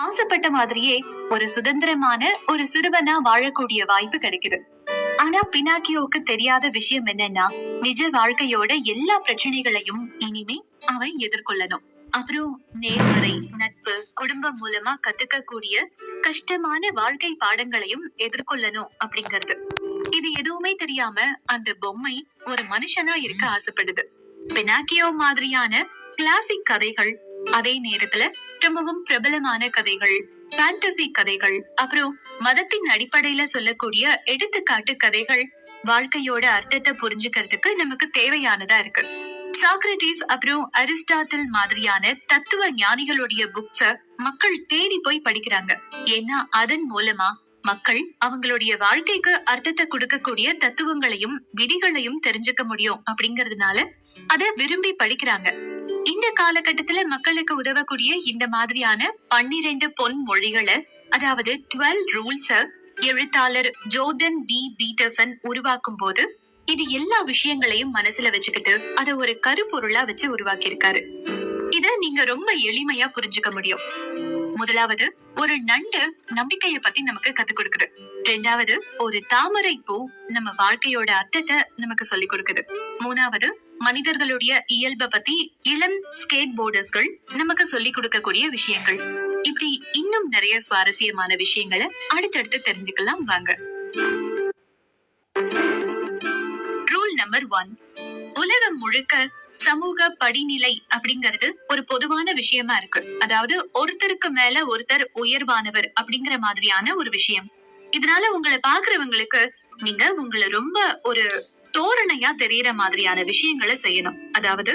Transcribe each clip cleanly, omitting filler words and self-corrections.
ஆசைப்பட்ட மாதிரியே ஒரு சுதந்திரமான ஒரு சிறுவனா வாழக்கூடிய வாய்ப்பு கிடைக்குது. ஆனா பினாக்கியோவுக்கு தெரியாத விஷயம் என்னன்னா, நிஜ வாழ்க்கையோட எல்லா பிரச்சனைகளையும் இனிமே அவன் எதிர்கொள்ளணும். அப்புறம் நேர்மறை நட்பு, குடும்பம் மூலமா கத்துக்கக்கூடிய கஷ்டமான வாழ்க்கை பாடங்களையும் எதிர்கொள்ளணும் அப்படிங்கிறது. இது எதுவுமே தெரியாம அந்த பொம்மை ஒரு மனுஷனா இருக்க ஆசைப்படுது. பினாக்கியோ மாதிரியான கிளாசிக் கதைகள், அதே நேரத்துல ரொம்பவும் பிரபலமான கதைகள், ஃபேண்டசி கதைகள், அப்புறம் மதத்தின் அடிப்படையில சொல்லக்கூடிய எடுத்துக்காட்டு கதைகள் வாழ்க்கையோட அர்த்தத்தை புரிஞ்சுக்கிறதுக்கு நமக்கு தேவையானதா இருக்கு. சாக்ரட்டிஸ் அப்புறம் அரிஸ்டாட்டில் மாதிரியான தத்துவ ஞானிகளுடைய புக்ஸ மக்கள் தேடி போய் படிக்கிறாங்க. ஏன்னா அதன் மூலமா மக்கள் அவங்களுடைய வாழ்க்கைக்கு அர்த்தத்தை கொடுக்கக்கூடிய தத்துவங்களையும் விதிகளையும் தெரிஞ்சுக்க முடியும் அப்படிங்கறதுனால அத விரும்பி படிக்கிறாங்க. இந்த காலகட்டத்துல மக்களுக்கு உதவக்கூடிய இந்த மாதிரியான 12 பொன் மொழிகளை, அதாவது 12 ரூல்ஸ எழுத்தாளர் ஜோர்டன் பி பீட்டர்சன் உருவாக்கும் போது இது எல்லா விஷயங்களையும் மனசுல வச்சுக்கிட்டு அத ஒரு கருப்பொருளா வச்சு உருவாக்கி இருக்காரு. இத நீங்க ரொம்ப எளிமையா புரிஞ்சுக்க முடியும். முதலாவது, ஒரு நண்டு நம்பிக்கைய பத்தி நமக்கு கத்துக் கொடுக்குது. ரெண்டாவது, ஒரு தாமரை பூ நம்ம வாழ்க்கையோட அர்த்தத்தை நமக்கு சொல்லிக் கொடுக்குது. மூணாவது, மனிதர்களுடைய இயல்பை பத்தி இளம் ஸ்கேட் போர்டர்ஸ்கள் நமக்கு சொல்லிக் கொடுக்கக்கூடிய விஷயங்கள். இப்படி இன்னும் நிறைய சுவாரஸ்யமான விஷயங்களை அடுத்தடுத்து தெரிஞ்சுக்கலாம் வாங்க. Rule number 1. உலகம் முழுக்க சமூக படிநிலை அப்படிங்கிறது ஒரு பொதுவான விஷயமா இருக்கு. அதாவது ஒருத்தருக்கு மேல ஒருத்தர் உயர்வானவர் அப்படிங்கிற மாதிரியான ஒரு விஷயம். இதனால உங்களை பாக்குறவங்களுக்கு நீங்க உங்களை ரொம்ப ஒரு தோரணையா தெரியற மாதிரியான விஷயங்களை செய்யணும். அதாவது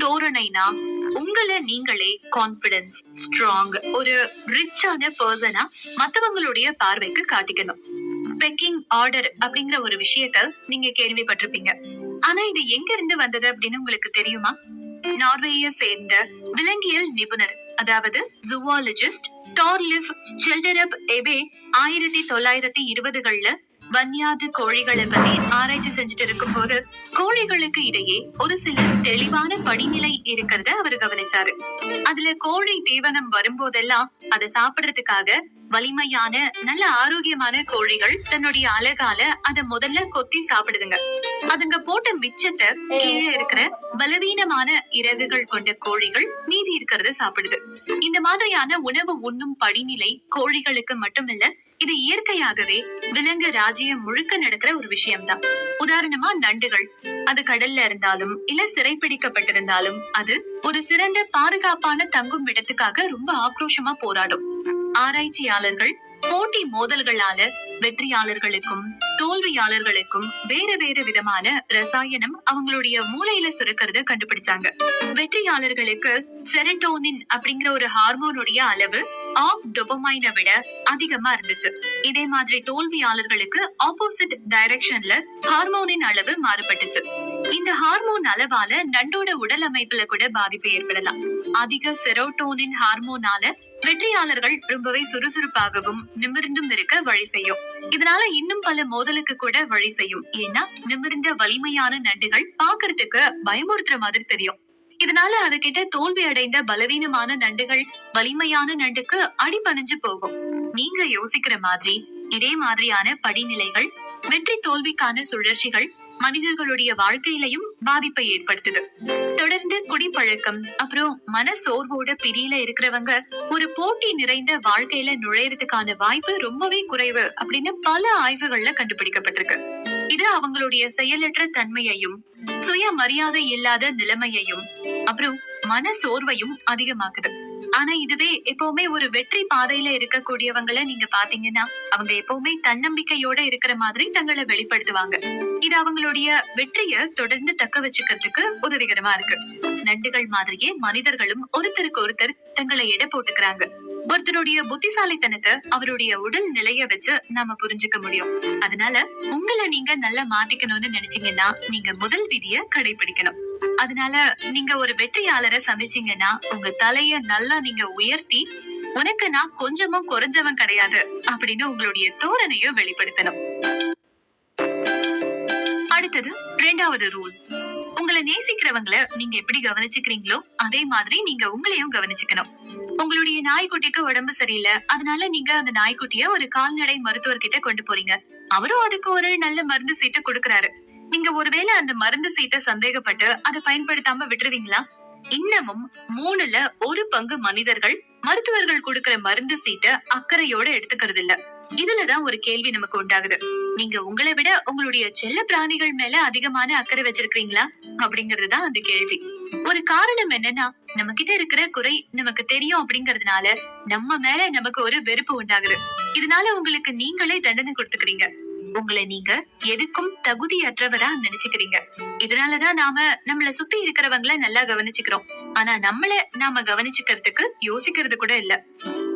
தோரணைனா உங்களை நீங்களே கான்பிடன்ஸ், ஸ்ட்ராங், ஒரு ரிச்சான பர்சனா மத்தவங்களுடைய பார்வைக்கு காட்டிக்கணும். பெக்கிங் ஆர்டர் அப்படிங்கிற ஒரு விஷயத்த நீங்க கேள்விப்பட்டிருப்பீங்க. ஆனா இது எங்க இருந்து வந்தது அப்படின்னு உங்களுக்கு தெரியுமா? நார்வேயை சேர்ந்த விலங்கியல் நிபுணர், அதாவது ஜூவாலஜிஸ்ட் டார்லிஃப் ஸ்செல்டரப் எபே 1920கள்ல வன்யாடு கோழிகளை பத்தி ஆராய்ச்சி செஞ்சுட்டு இருக்கும் போது கோழிகளுக்கு இடையே ஒரு சில தெளிவான படிநிலை இருக்கிறத அவர் கவனிச்சாரு. அதுல கோழி தீவனம் வரும்போதெல்லாம் அதை சாப்பிடுறதுக்காக வலிமையான நல்ல ஆரோக்கியமான கோழிகள் தன்னுடைய அலகால அத முதல்ல கொத்தி சாப்பிடுதுங்க. அதுங்க போட்ட மிச்சத்தை கீழே இருக்கிற பலவீனமான இறகுகள் கொண்ட கோழிகள் மீதி இருக்கிறத சாப்பிடுது. இந்த மாதிரியான உணவு உண்ணும் படிநிலை கோழிகளுக்கு மட்டுமில்ல, இது இயற்கையாகவே விலங்கு ராஜ்யம் முழுக்க நடக்கிற ஒரு விஷயம்தான். உதாரணமா நண்டுகள், அது கடல்ல இருந்தாலும் இல்ல சிறைப்பிடிக்கப்பட்டிருந்தாலும் அது ஒரு சிறந்த பாதுகாப்பான தங்கும் இடத்துக்காக ரொம்ப ஆக்ரோஷமா போராடும். ஆராய்ச்சியாளர்கள் போட்டி மோதல்களால வெற்றியாளர்களுக்கும் தோல்வியாளர்களுக்கும் வேறு வேறு விதமான ரசாயனம் அவங்களுடைய மூளையில சுரக்கிறத கண்டுபிடிச்சாங்க. வெற்றியாளர்களுக்கு செரட்டோனின் அப்படிங்கிற ஒரு ஹார்மோனுடைய அளவு டோபமைனை விட அதிகமா இருந்துச்சு. இதே மாதிரி தோல்வியாளர்களுக்கு ஆப்போசிட் டைரக்ஷன்ல ஹார்மோனின் அளவு மாறுபட்டுச்சு. இந்த ஹார்மோன் அளவால நண்டோட உடல் அமைப்புல கூட பாதிப்பு ஏற்படலாம். அதிக செரோட்டோனின் ஹார்மோனால வெற்றியாளர்கள் ரொம்பவே சுறுசுறுப்பாகவும் நிமிர்ந்தும் இருக்க வழி செய்யும். இதனால இன்னும் பல மோதலுக்கு கூட வழி செய்யும். ஏன்னா நிமிர்ந்த வலிமையான நண்டுகள் பாக்குறதுக்கு பயமுறுத்துற மாதிரி தெரியும். இதனால அதுகிட்ட தோல்வி அடைந்த பலவீனமான நண்டுகள் வலிமையான நண்டுக்கு அடிபணிஞ்சு போகும். நீங்க யோசிக்கிற மாதிரி இதே மாதிரியான படிநிலைகள், வெற்றி தோல்விக்கான சுழற்சிகள் மனிதர்களுடைய வாழ்க்கையிலையும் பாதிப்பை ஏற்படுத்துது. தொடர்ந்து குடிப்பழக்கம் அப்புறம் மன சோர்வோட பிடியில இருக்கிறவங்க ஒரு போட்டி நிறைந்த வாழ்க்கையில நுழையறதுக்கான வாய்ப்பு ரொம்பவே குறைவு அப்படின்னு பல ஆய்வுகள்ல கண்டுபிடிக்கப்பட்டிருக்கு. இது அவங்களுடைய செயலற்ற தன்மையையும் சுய மரியாதை இல்லாத நிலைமையையும் அப்புறம் மன சோர்வையும் அதிகமாக்குது. ஆனா இதுவே எப்பவுமே ஒரு வெற்றி பாதையில இருக்கக்கூடியவங்களை நீங்க பாத்தீங்கன்னா அவங்க எப்பவுமே தன்னம்பிக்கையோட இருக்கிற மாதிரி தங்களை வெளிப்படுத்துவாங்க. இது அவங்களுடைய வெற்றிய தொடர்ந்து தக்க வச்சுக்கிறதுக்கு உதவிகரமா இருக்கு. நண்டுகள் மாதிரியே மனிதர்களும் ஒருத்தருக்கு ஒருத்தர் தங்களை எடை போட்டுக்கிறாங்க. ஒருத்தருடைய புத்திசாலித்தனத்தை அவருடைய உடல் நிலைய வச்சு நாம புரிஞ்சுக்க முடியும். அதனால உங்களை நீங்க நல்லா மாத்திக்கணும்னு நினைச்சீங்கன்னா நீங்க முதல் விதிய கடைபிடிக்கணும். அதனால நீங்க ஒரு வெற்றியாளரை சந்திச்சீங்கன்னா உங்க தலைய நல்லா நீங்க உயர்த்தி, உனக்கு நான் கொஞ்சமும் குறைஞ்சவன் கிடையாது அப்படின்னு உங்களுடைய தோரணைய வெளிப்படுத்தணும். அடுத்தது 2வது ரூல். உங்களை நேசிக்கிறவங்களை நீங்க எப்படி கவனிச்சுக்கிறீங்களோ அதே மாதிரி நீங்க உங்களையும் கவனிச்சுக்கணும். உங்களுடைய நாய்க்குட்டிக்கு உடம்பு சரியில்லை, அதனால நீங்க அந்த நாய்க்குட்டிய ஒரு கால்நடை மருத்துவர்கிட்ட கொண்டு போறீங்க. அவரும் அதுக்கு ஒரு நல்ல மருந்து சீட்டை கொடுக்கறாரு. நீங்க ஒருவேளை அந்த மருந்து சீட்டை சந்தேகப்பட்டு அதை பயன்படுத்தாம விட்டுருவீங்களா? இன்னமும் 3ல 1 பங்கு மனிதர்கள் மருத்துவர்கள் கொடுக்கிற மருந்து சீட்டை அக்கறையோட எடுத்துக்கிறது இல்ல. இதுலதான் ஒரு கேள்வி நமக்கு உண்டாகுது. நீங்க உங்களை விட உங்களுடைய செல்ல பிராணிகள் மேல அதிகமான அக்கறை வச்சிருக்கீங்களா அப்படிங்கறதுதான் அந்த கேள்வி. ஒரு காரணம் என்னன்னா, நம்ம கிட்ட இருக்கிற குறை நமக்கு தெரியும் அப்படிங்கறதுனால நம்ம மேல நமக்கு ஒரு வெறுப்பு உண்டாகுது. இதனால உங்களுக்கு நீங்களே தண்டனை கொடுத்துக்கிறீங்க. உங்களை நீங்க எதுக்கும் தகுதியற்றவரா நினைச்சுக்கிறீங்க. இதனாலதான் நம்மள சுத்தி இருக்கிறவங்கள நல்லா கவனிச்சுக்கிறோம். ஆனா நாம கவனிச்சுக்கிறதுக்கு யோசிக்கிறது கூட இல்ல.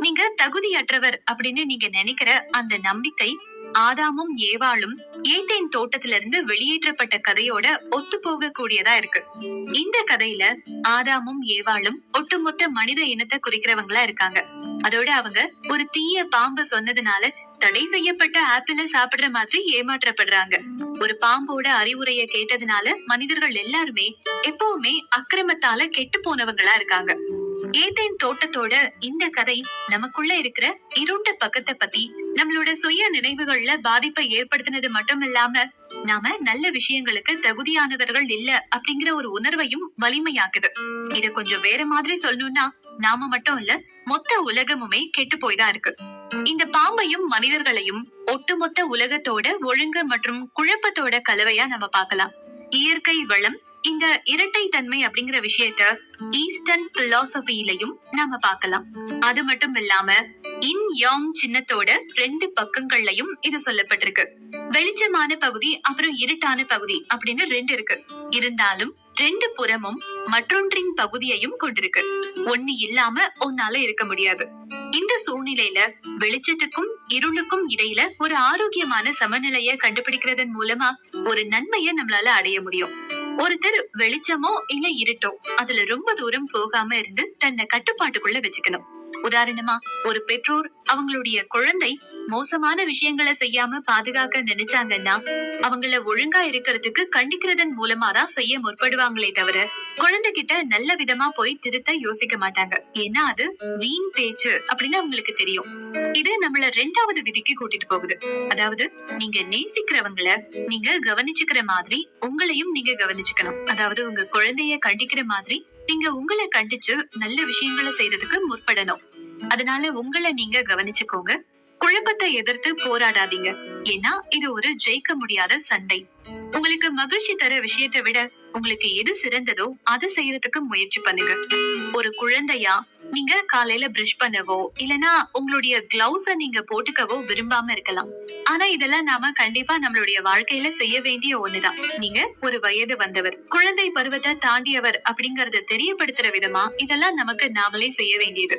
நீங்க தகுதியற்றவர் அப்படின்னு நீங்க நினைக்கிற அந்த நம்பிக்கை ஆதாமும் ஏவாளும் ஏதேன் தோட்டத்திலிருந்து வெளியேற்றப்பட்ட கதையோட ஒத்து போக கூடியதா இருக்கு. இந்த கதையில ஆதாமும் ஏவாளும் ஒட்டுமொத்த மனித இனத்தை குறிக்கிறவங்களா இருக்காங்க. அதோட அவங்க ஒரு தீய பாம்பு சொன்னதுனால தடை செய்யப்பட்ட ஆப்பிள சாப்பிடுற மாதிரி ஏமாற்றப்படுறாங்க. ஒரு பாம்போட அறிவுரைய கேட்டதுனால மனிதர்கள் எல்லாருமே எப்பவுமே அக்கிரமத்தால கெட்டு போனவங்களா இருக்காங்க. ஏதேன் தோட்டத்தோட இந்த கதை நமக்குள்ள இருக்கிற இருண்ட பக்கத்தை பத்தி, நம்மளோட சுய நினைவுகள்ல பாதிப்பை ஏற்படுத்தினது மட்டும் இல்லாம நாம நல்ல விஷயங்களுக்கு தகுதியானவர்கள் இல்ல அப்படிங்கிற ஒரு உணர்வையும் வலிமையாக்குது. இத கொஞ்சம் வேற மாதிரி சொல்லணும்னா, நாம மட்டும் இல்ல, மொத்த உலகமுமே கெட்டு போய்தான் இருக்கு. இந்த பாம்பையும் மனிதர்களையும் ஒட்டுமொத்த உலகத்தோட ஒழுங்கு மற்றும் குழப்பத்தோட கலவையா நம்ம பார்க்கலாம். இயற்கை வளம் இந்த இரட்டை தன்மை அப்படிங்கிற விஷயத்த ஈஸ்டர்ன் பிலாசபிலையும் நாம பார்க்கலாம். அது மட்டும் இல்லாம இன் யாங் சின்னத்தோட 2 பக்கங்கள்லயும் இது சொல்லப்பட்டிருக்கு. வெளிச்சமான பகுதி அப்புறம் இருட்டான பகுதி அப்படின்னு 2 இருக்கு. இருந்தாலும் 2 புறமும் மற்றொன்றின் பகுதியையும் கொண்டிருக்கு. ஒண்ணு இல்லாம ஒன்னால இருக்க முடியாது. இந்த சூழ்நிலையில வெளிச்சத்துக்கும் இருளுக்கும் இடையில ஒரு ஆரோக்கியமான சமநிலைய கண்டுபிடிக்கிறதன் மூலமா ஒரு நன்மைய நம்மளால அடைய முடியும். ஒருத்தர் வெளிச்சமோ இல்ல இருட்டோ அதுல ரொம்ப தூரம் போகாம இருந்து தன்னை கட்டுப்பாட்டுக்குள்ள வச்சுக்கணும். உதாரணமா, ஒரு பெற்றோர் அவங்களுடைய குழந்தை மோசமான விஷயங்களை செய்யாம பாதுகாக்க நினைச்சாங்கன்னா அவங்கள ஒழுங்கா இருக்கிறதுக்கு கண்டிக்கிறதன் மூலமா தான் செய்ய முற்படுவாங்களே தவிர குழந்தைகிட்ட நல்ல விதமா போய் திருத்த யோசிக்க மாட்டாங்க. ஏன்னா அது வீண் பேச்சு அப்படின்னு அவங்களுக்கு தெரியும். இது நம்மள 2வது விதிக்கு கூட்டிட்டு போகுது. அதாவது, நீங்க நேசிக்கிறவங்கள நீங்க கவனிச்சுக்கிற மாதிரி உங்களையும் நீங்க கவனிச்சுக்கணும். அதாவது உங்க குழந்தைய கண்டிக்கிற மாதிரி நீங்க உங்களை கண்டிச்சு நல்ல விஷயங்களை செய்யறதுக்கு முற்படணும். அதனால உங்களை நீங்க கவனிச்சுக்கோங்க. குழப்பத்தை எதிர்த்து போராடாதீங்க. ஏன்னா இது ஒரு ஜெயிக்க முடியாத சண்டை. உங்களுக்கு மகிழ்ச்சி தர விஷயத்தை விட உங்களுக்கு எது சிறந்ததோ அதை செய்யறதுக்கு முயற்சி பண்ணுங்க. ஒரு குழந்தையா நீங்க காலையில பிரஷ் பண்ணவோ இல்லனா உங்களுடைய கிளவுஸ நீங்க போட்டுக்கவோ விரும்பாம இருக்கலாம். ஆனா இதெல்லாம் நாம கண்டிப்பா நம்மளுடைய வாழ்க்கையில செய்ய வேண்டிய ஒண்ணுதான். நீங்க ஒரு வயது வந்தவர், குழந்தை பருவத்தை தாண்டியவர் அப்படிங்கறத தெரியப்படுத்துற விதமா இதெல்லாம் நமக்கு நாமளே செய்ய வேண்டியது.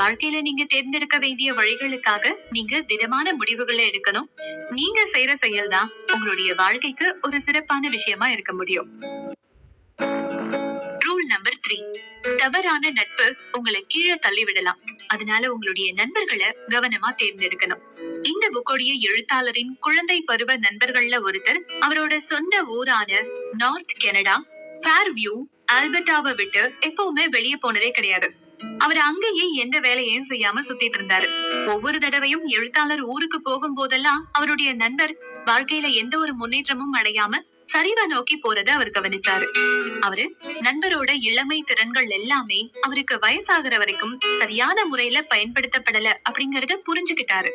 வாழ்க்கையில நீங்க தேர்ந்தெடுக்க வேண்டிய வழிகளுக்காக நீங்க திடமான முடிவுகளை எடுக்கணும். நீங்க செய்யற செயல் தான் உங்களுடைய வாழ்க்கைக்கு ஒரு சிறப்பான விஷயமா இருக்க முடியும். Rule number 3. தவறான நட்பு உங்களை கீழே தள்ளி விடலாம். அதனால உங்களுடைய நண்பர்களை கவனமா தேர்ந்தெடுக்கணும். இந்த புக்கோடைய எழுத்தாளரின் குழந்தை பருவ நண்பர்கள்ல ஒருத்தர் அவரோட சொந்த ஊரான நார்த் கனடா ஃபேர்வியூ ஆல்பர்டாவை விட்டு எப்பவுமே வெளியே போனதே கிடையாது. அவர் அங்கேயே எந்த வேலையையும் செய்யாம சுத்திட்டு இருந்தாரு. ஒவ்வொரு தடவையும் எழுத்தாளர் ஊருக்கு போகும் போதெல்லாம் அவருடைய நண்பர் வாழ்க்கையில எந்த ஒரு முன்னேற்றமும் அடையாம சரிவை நோக்கி போறத அவர் கவனிச்சாரு. அவரு நண்பரோட இளமை திறன்கள் எல்லாமே அவருக்கு வயசாகிற வரைக்கும் சரியான முறையில பயன்படுத்தப்படல அப்படிங்கறத புரிஞ்சுக்கிட்டாரு.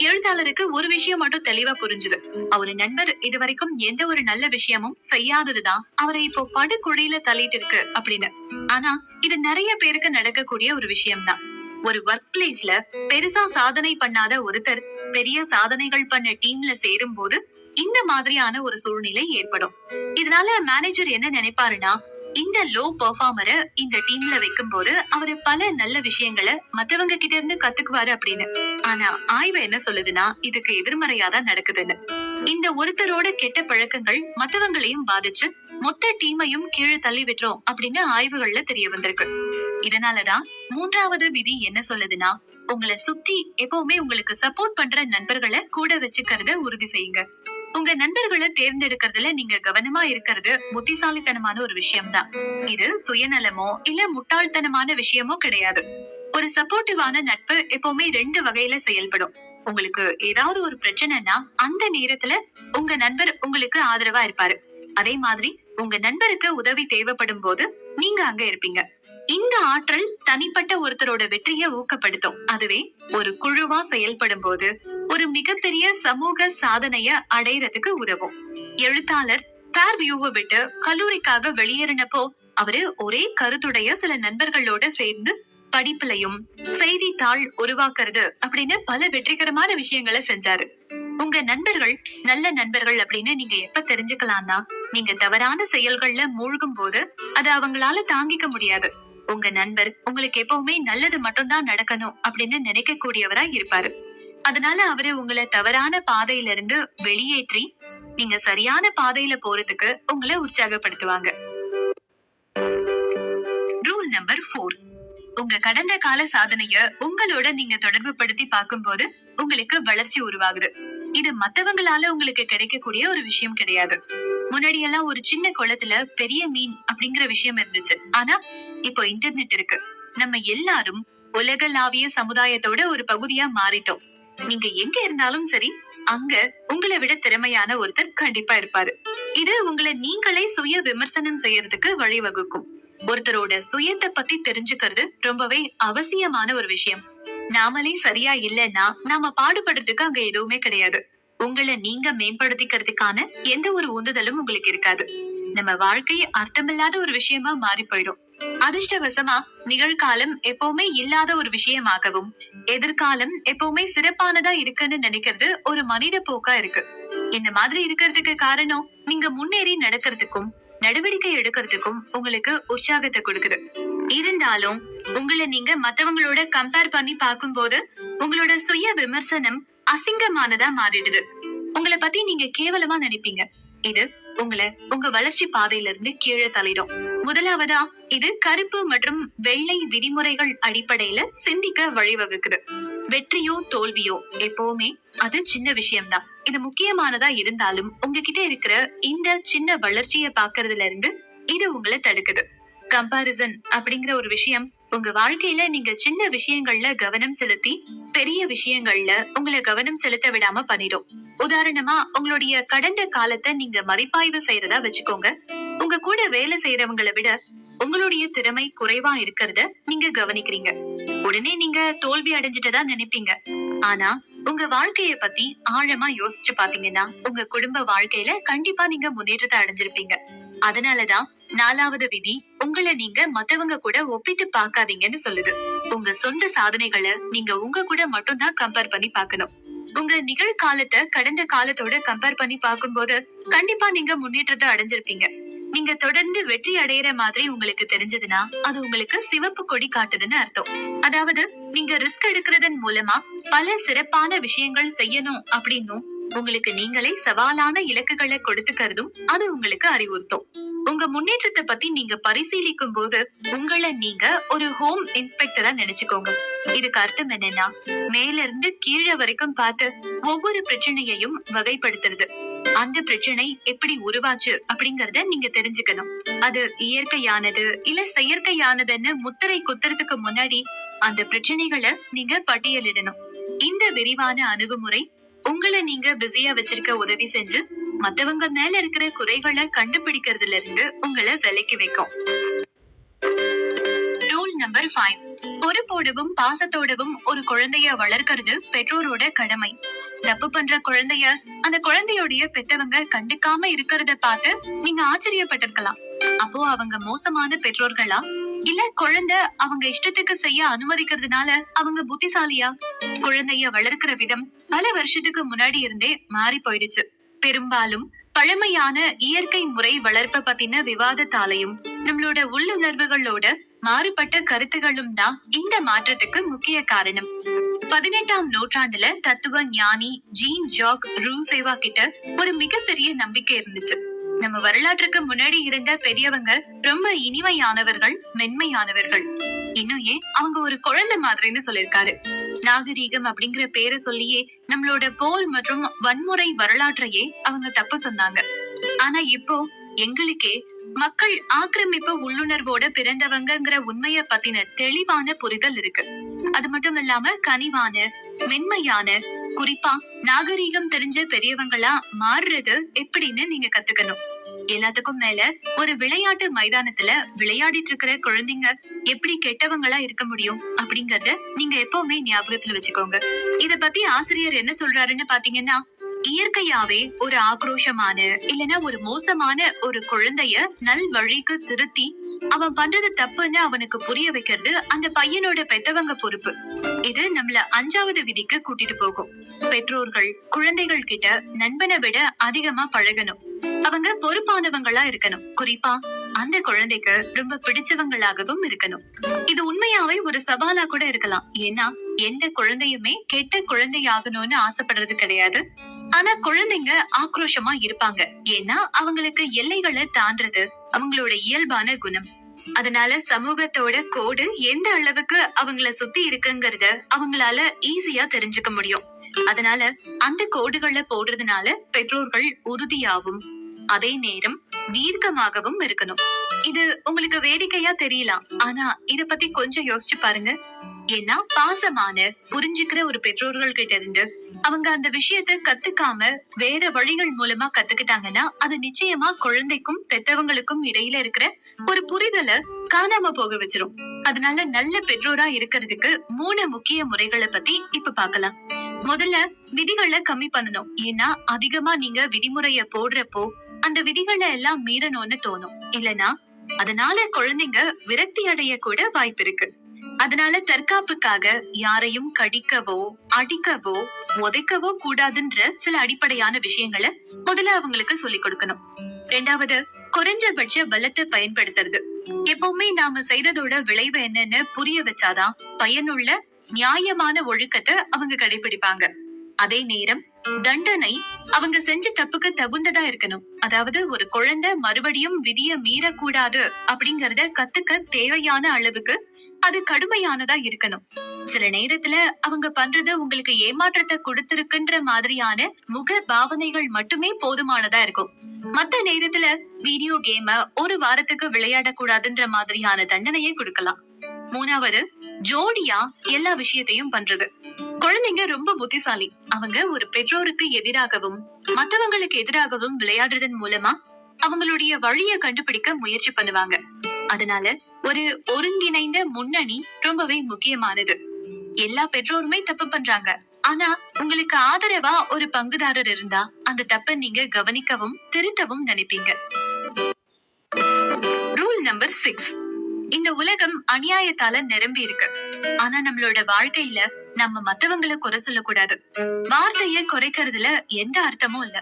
எழுத்தாளருக்கு ஒரு விஷயம் மட்டும் தெளிவா புரிஞ்சுது. அவரு நண்பர் இதுவரைக்கும் எந்த ஒரு நல்ல விஷயமும் செய்யாததுதான் அவரை இப்போ படுகுழியில தள்ளிட்டு இருக்கு அப்படின்னு. ஆனா இது நிறைய பேருக்கு நடக்கக்கூடிய ஒரு விஷயம்தான். ஒரு ஒர்க் பிளேஸ்ல பெருசா சாதனை பண்ணாத ஒருத்தர் பெரிய சாதனைகள் பண்ண டீம்ல சேரும் போது இந்த மாதிரியான ஒரு சூழ்நிலை ஏற்படும். இதனால மேனேஜர் என்ன நினைப்பாருன்னா, இந்த லோ பெர்ஃபார்மரை இந்த டீம்ல வைக்கும் போது அவரு பல நல்ல விஷயங்களை மத்தவங்க கிட்ட இருந்து கத்துக்குவாரு அப்படின்னு. ஆனா ஆய்வு என்ன சொல்லுதுன்னா, இதுக்கு எதிர்மறையாதான் நடக்குதுன்னு. இந்த ஒருத்தரோட கெட்ட பழக்கங்கள் மத்தவங்களையும் பாதிச்சு மொத்த டீமையும் கீழே தள்ளி விட்டுரும் அப்படின்னு ஆய்வுகள்ல தெரிய வந்திருக்கு. இதனாலதான் 3வது விதி என்ன சொல்லுதுன்னா, உங்களை சுத்தி எப்பவுமே உங்களுக்கு சப்போர்ட் பண்ற நண்பர்களை கூட வச்சுக்கிறத உறுதி செய்யுங்க. உங்க நண்பர்களை தேர்ந்தெடுக்கிறதுல நீங்க கவனமா இருக்கிறது புத்திசாலித்தனமான ஒரு விஷயம்தான். இது சுயநலமோ இல்ல முட்டாள்தனமான விஷயமோ கிடையாது. ஒரு சப்போர்ட்டிவான நட்பு எப்பவுமே ரெண்டு வகையில செயல்படும். உங்களுக்கு ஏதாவது ஒரு பிரச்சனைனா அந்த நேரத்துல உங்க நண்பர் உங்களுக்கு ஆதரவா இருப்பாரு. அதே மாதிரி உங்க நண்பருக்கு உதவி தேவைப்படும் போது நீங்க அங்க இருப்பீங்க. இந்த ஆற்றல் தனிப்பட்ட ஒருத்தரோட வெற்றியை ஊக்கப்படுத்தும். அதுவே ஒரு குழுவா செயல்படும் போது ஒரு மிகப்பெரிய சமூக சாதனைய அடையறதுக்கு உதவும். எழுத்தாளர் ஃபேர்வியூவை விட்டு கல்லூரிக்காக வெளியேறினப்போ அவரு ஒரே கருத்துடைய சில நண்பர்களோட சேர்ந்து படிப்புலையும் செய்தித்தாள் உருவாக்குறது அப்படின்னு பல வெற்றிகரமான விஷயங்களை செஞ்சாரு. உங்க நண்பர்கள் நல்ல நண்பர்கள் அப்படின்னு நீங்க எப்ப தெரிஞ்சுக்கலாம்னா, நீங்க தவறான செயல்கள்ல மூழ்கும் போது அதை அவங்களால தாங்கிக்க முடியாது. உங்க நண்பர் உங்களுக்கு எப்பவுமே நல்லது மட்டும்தான் நடக்கணும் அப்படின்னு நினைக்க கூடியவரா இருப்பாரு. அதனால அவரு உங்களை தவறான பாதையில இருந்து வெளியேற்றி நீங்க சரியான பாதையில போறதுக்கு உங்களை உற்சாகப்படுத்துவாங்க. Rule number 4. உங்க கடந்த கால சாதனைய உங்களோட நீங்க தொடர்பு படுத்தி பார்க்கும்போது உங்களுக்கு வளர்ச்சி உருவாகுது. இது மத்தவங்களால உங்களுக்கு கிடைக்கக்கூடிய ஒரு விஷயம் கிடையாது. முன்னாடி எல்லாம் ஒரு சின்ன குளத்துல பெரிய மீன் அப்படிங்கிற விஷயம் இருந்துச்சு. ஆனா இப்போ இன்டர்நெட் இருக்கு. நம்ம எல்லாரும் உலகளாவிய சமுதாயத்தோட ஒரு பகுதியா மாறிட்டோம். நீங்க எங்க இருந்தாலும் சரி, அங்க உங்களை விட திறமையான ஒருத்தர் கண்டிப்பா இருப்பாரு. இது உங்களை நீங்களே சுய விமர்சனம் செய்யறதுக்கு வழிவகுக்கும். ஒருத்தரோட சுயத்தை பத்தி தெரிஞ்சுக்கிறது ரொம்பவே அவசியமான ஒரு விஷயம். நாமளே சரியா இல்லைன்னா நாம பாடுபடுறதுக்கு அங்க எதுவுமே கிடையாது. உங்களை நீங்க மேம்படுத்திக்கிறதுக்கான எந்த ஒரு உந்துதலும் உங்களுக்கு இருக்காது. நம்ம வாழ்க்கை அர்த்தமில்லாத ஒரு விஷயமா மாறி போயிடும். அதிர்ஷ்டவசமா நிகழ்காலம் எப்பவுமே இல்லாத ஒரு விஷயமாகவும் எதிர்காலம் எப்பவுமே சிறப்பானதா இருக்குன்னு நினைக்கிறது ஒரு மனித போக்கா இருக்கு. இந்த மாதிரி இருக்கிறதுக்கு காரணம் நீங்க முன்னேறி நடக்கிறதுக்கும் நடவடிக்கை எடுக்கிறதுக்கும் உங்களுக்கு உற்சாகத்தை கொடுக்குது. இருந்தாலும் உங்களை நீங்க மத்தவங்களோட கம்பேர் பண்ணி பார்க்கும்போது உங்களோட சுய விமர்சனம் அசிங்கமானதா மாறிடுது. உங்களை பத்தி நீங்க கேவலமா நினைப்பீங்க. இது உங்களை உங்க வளர்ச்சி பாதையில இருந்து கீழே தள்ளிடும். முதலாவதா இது கருப்பு மற்றும் வெள்ளை விதிமுறைகள் அடிப்படையில சிந்திக்க வழிவகுக்குது. வெற்றியோ தோல்வியோ எப்பவுமே அது சின்ன விஷயம்தான். இது முக்கியமானதா இருந்தாலும் உங்ககிட்ட இருக்கிற இந்த சின்ன வளர்ச்சியை பாக்குறதுல இருந்து இது உங்களை தடுக்குது. கம்பாரிசன் அப்படிங்கிற ஒரு விஷயம் உங்க வாழ்க்கையில நீங்க சின்ன விஷயங்கள்ல கவனம் செலுத்தி பெரிய விஷயங்கள்ல உங்களை கவனம் செலுத்த விடாம பண்ணிடும். உதாரணமா உங்களுடைய கடந்த காலத்தை நீங்க மதிப்பாய்வு செய்யறதா வச்சுக்கோங்க. உங்க கூட வேலை செய்யறவங்களை விட உங்களுடைய திறமை குறைவா இருக்கிறத நீங்க கவனிக்கிறீங்க. உடனே நீங்க தோல்வி அடைஞ்சிட்டதா நினைப்பீங்க. ஆனா உங்க வாழ்க்கைய பத்தி ஆழமா யோசிச்சு பாத்தீங்கன்னா உங்க குடும்ப வாழ்க்கையில கண்டிப்பா நீங்க முன்னேற்றத்தை அடைஞ்சிருப்பீங்க. அதனாலதான் 4வது விதி உங்களை நீங்க மத்தவங்க கூட ஒப்பிட்டு பாக்காதீங்கன்னு சொல்லுது. உங்க சொந்த சாதனைகளை நீங்க உங்க கூட மட்டும்தான் கம்பேர் பண்ணி பாக்கணும். உங்க நிகழ்காலத்தை கடந்த காலத்தோட கம்பேர் பண்ணி பார்க்கும்போது கண்டிப்பா நீங்க முன்னேற்றத்தை அடைஞ்சிருப்பீங்க. நீங்க தொடர்ந்து வெற்றி அடையிற மாதிரி உங்களுக்கு தெரிஞ்சதுன்னா அது உங்களுக்கு சிவப்பு கொடி காட்டுதுன்னு அர்த்தம். அதாவது நீங்க ரிஸ்க் எடுக்கிறதன் மூலமா பல சிறப்பான விஷயங்கள் செய்யணும் அப்படின்னும் உங்களுக்கு நீங்களே சவாலான இலக்குகளை கொடுத்துக்கிறதும் அது உங்களுக்கு அறிவுறுத்தும். உங்க முன்னேற்றத்தை பத்தி நீங்க பரிசீலிக்கும் போது உங்களை நீங்க ஒரு ஹோம் இன்ஸ்பெக்டரா நினைச்சுக்கோங்க. இதுக்கு அர்த்தம் என்னன்னா மேல இருந்து கீழே வரைக்கும் பார்த்து ஒவ்வொரு பிரச்சனையையும் வகைப்படுத்துறது. அந்த பிரச்சனை எப்படி உருவாச்சு அப்படிங்கறத நீங்க தெரிஞ்சுக்கணும். அது இயற்கையானது இல்ல செயற்கையானதுன்னு முத்திரை குத்துறதுக்கு முன்னாடி அந்த பிரச்சனைகளை நீங்க பட்டியலிடணும். இந்த விரிவான அணுகுமுறை உங்களை நீங்க பிஸியா வச்சிருக்க உதவி செஞ்சு மத்தவங்க மேல இருக்கிற குறைகளை கண்டுபிடிக்கிறதுல இருந்து உங்களை விலக்கி வைக்கும். Rule number 5. பொறுப்போடவும் பாசத்தோடவும் ஒரு குழந்தைய வளர்க்கறது பெற்றோரோட கடமை. தப்பு பண்ற குழந்தைய அந்த குழந்தையோடைய பெத்தவங்க கண்டுக்காம இருக்கிறத பார்த்து நீங்க ஆச்சரியப்பட்டிருக்கலாம். அப்போ அவங்க மோசமான பெற்றோர்களா இல்ல குழந்தை அவங்க இஷ்டத்துக்கு செய்ய அனுமதிக்கிறதுனால அவங்க புத்திசாலியா? குழந்தைய வளர்க்கிற விதம் பல வருஷத்துக்கு முன்னாடி இருந்தே மாறி போயிடுச்சு. பெரும்பாலும் பழமையான இயற்கை முறை வளர்ப்ப பத்தின விவாதத்தாலையும் நம்மளோட உள்ளுணர்வுகளோட மாறுபட்ட கருத்துகளும் தான் இந்த மாற்றத்துக்கு முக்கிய காரணம். 18ஆம் நூற்றாண்டுல தத்துவ ஞானி ஜீன் ஜாக் ரூசேவா கிட்ட ஒரு மிகப்பெரிய நம்பிக்கை இருந்துச்சு. நம்ம வரலாற்றுக்கு முன்னாடி இருந்த பெரியவங்க ரொம்ப இனிமையானவர்கள், மென்மையானவர்கள். இன்னும் ஏன் அவங்க ஒரு குழந்தை மாதிரின்னு சொல்லிருக்காரு. நாகரீகம் அப்படிங்கிற பேரை சொல்லியே நம்மளோட போர் மற்றும் வன்முறை வரலாற்றையே அவங்க தப்பு சொன்னாங்க. ஆனா இப்போ எங்களுக்கே மக்கள் ஆக்கிரமிப்பு உள்ளுணர்வோட பிறந்தவங்கங்கிற உண்மைய பத்தின தெளிவான புரிதல் இருக்கு. அது மட்டும் இல்லாம கனிவான, மென்மையான, குறிப்பா நாகரீகம் தெரிஞ்ச பெரியவங்களா மாறுறது எப்படின்னு நீங்க கத்துக்கணும். எல்லாத்துக்கும் மேல ஒரு விளையாட்டு மைதானத்துல விளையாடிட்டு இருக்கிற குழந்தைங்க எப்படி கெட்டவங்களா இருக்க முடியும் அப்படிங்கறத நீங்க எப்பவுமே ஞாபகத்துல வச்சுக்கோங்க. இத பத்தி ஆசிரியர் என்ன சொல்றாருன்னு பாத்தீங்கன்னா, இயற்கையாவே ஒரு ஆக்ரோஷமான இல்லனா ஒரு மோசமான ஒரு குழந்தைய நல் வழிக்கு திருத்தி அவன் பண்றது தப்புன்னு அவனுக்கு புரிய வைக்கிறது அந்த பையனோட பெத்தவங்க பொறுப்பு. இது நம்மள 5வது விதிக்கு கூட்டிட்டு போகும். பெற்றோர்கள் குழந்தைகள் கிட்ட நண்பனை விட அதிகமா பழகணும். அவங்க பொறுப்பானவங்களா இருக்கணும். குறிப்பா அந்த குழந்தைக்கு ரொம்ப பிடிச்சவங்களாகவும் இருக்கணும். இது உண்மையாவே ஒரு சவாலா கூட இருக்கலாம். ஏன்னா எந்த குழந்தையுமே கெட்ட குழந்தை ஆகணும்னு ஆசைப்படுறது கிடையாது. ஆனா குழந்தைங்க ஆக்ரோஷமா இருப்பாங்க. ஏன்னா அவங்களுக்கு எல்லைகளை தாண்டறது அவங்களோட இயல்பான குணம். அதனால சமூகத்தோட கோடு எந்த அளவுக்கு அவங்கள சுத்தி இருக்குங்கிறத அவங்களால ஈஸியா தெரிஞ்சுக்க முடியும். அதனால அந்த கோடுகளை போடுறதுனால பெற்றோர்கள் உறுதியாவும் அதே நேரம் தீர்க்கமாகவும் இருக்கணும். இது உங்களுக்கு வேடிக்கையா தெரியலாம். ஆனா இத பத்தி கொஞ்சம் யோசிச்சு பாருங்க. ஏன்னா பாசமான புரிஞ்சுக்கிற ஒரு பெற்றோர்கள் கிட்ட இருந்து அவங்க அந்த விஷயத்த கத்துக்காம வேற வழிகள் மூலமா கத்துக்கிட்டாங்கன்னா அது நிச்சயமா குழந்தைக்கும் பெத்தவங்களுக்கும் இடையில இருக்கிற ஒரு புரிதலை காணாம போக வச்சிரும். அதனால நல்ல பெற்றோரா இருக்கிறதுக்கு 3 முக்கிய முறைகளை பத்தி இப்ப பார்க்கலாம். முதல்ல விதிகளை கம்மி பண்ணணும். ஏன்னா அதிகமா நீங்க விதிமுறைய போடுறப்போ அந்த விதிகளை எல்லாம் மீறணும்னு தோணும். இல்லனா அதனால குழந்தைங்க விரக்தி அடைய கூட வாய்ப்பு இருக்கு. அதனால தற்காப்புக்காக யாரையும் கடிக்கவோ அடிக்கவோ உதைக்கவோ கூடாதுன்ற சில அடிப்படையான விஷயங்களை முதல்ல அவங்களுக்கு சொல்லி கொடுக்கணும். 2வது குறைஞ்சபட்ச பலத்தை பயன்படுத்துறது. எப்பவுமே நாம செய்யறதோட விளைவு என்னன்னு புரிய வச்சாதான் பயனுள்ள நியாயமான ஒழுக்கத்தை அவங்க கடைபிடிப்பாங்க. அதே நேரம் தண்டனை அவங்க செஞ்ச தப்புக்கு தகுந்ததா இருக்கணும். அதாவது ஒரு குழந்தை மறுபடியும் விதிய மீறக்கூடாது அப்படிங்கறத கத்துக்க தேவையான அளவுக்கு அது கடுமையானதா இருக்கணும். சில நேரத்துல அவங்க பண்றது உங்களுக்கு ஏமாற்றத்தை கொடுத்திருக்குன்ற மாதிரியான முக பாவனைகள் மட்டுமே போதுமானதா இருக்கும். மத்த நேரத்துல வீடியோ கேம ஒரு வாரத்துக்கு விளையாட கூடாதுன்ற மாதிரியான தண்டனையை கொடுக்கலாம். 3வது ஜோடியா எல்லா விஷயத்தையும் பண்றது. குழந்தைங்க ரொம்ப புத்திசாலி. அவங்க ஒரு பெற்றோருக்கு எதிராகவும் மத்தவங்களுக்கு எதிராகவும் விளையாடுறதன் மூலமா அவங்களுடைய வழிய கண்டுபிடிக்க முயற்சி பண்ணுவாங்க. அதனால ஒரு ஒருங்கிணைந்த முன்னணி ரொம்பவே முக்கியமானது. எல்லா பெற்றோருமே தப்பு பண்றாங்க. ஆனா உங்களுக்கு ஆதரவா ஒரு பங்குதாரர் இருந்தா அந்த தப்பை நீங்க கவனிக்கவும் திருத்தவும் நினைப்பீங்க. Rule number 6. இந்த உலகம் அநியாயத்தால நிரம்பி இருக்கு. ஆனா நம்மளோட வாழ்க்கையில நம்ம மத்தவங்களை குறை சொல்லக்கூடாது. வார்த்தைய குறைக்கிறதுல எந்த அர்த்தமும் இல்ல.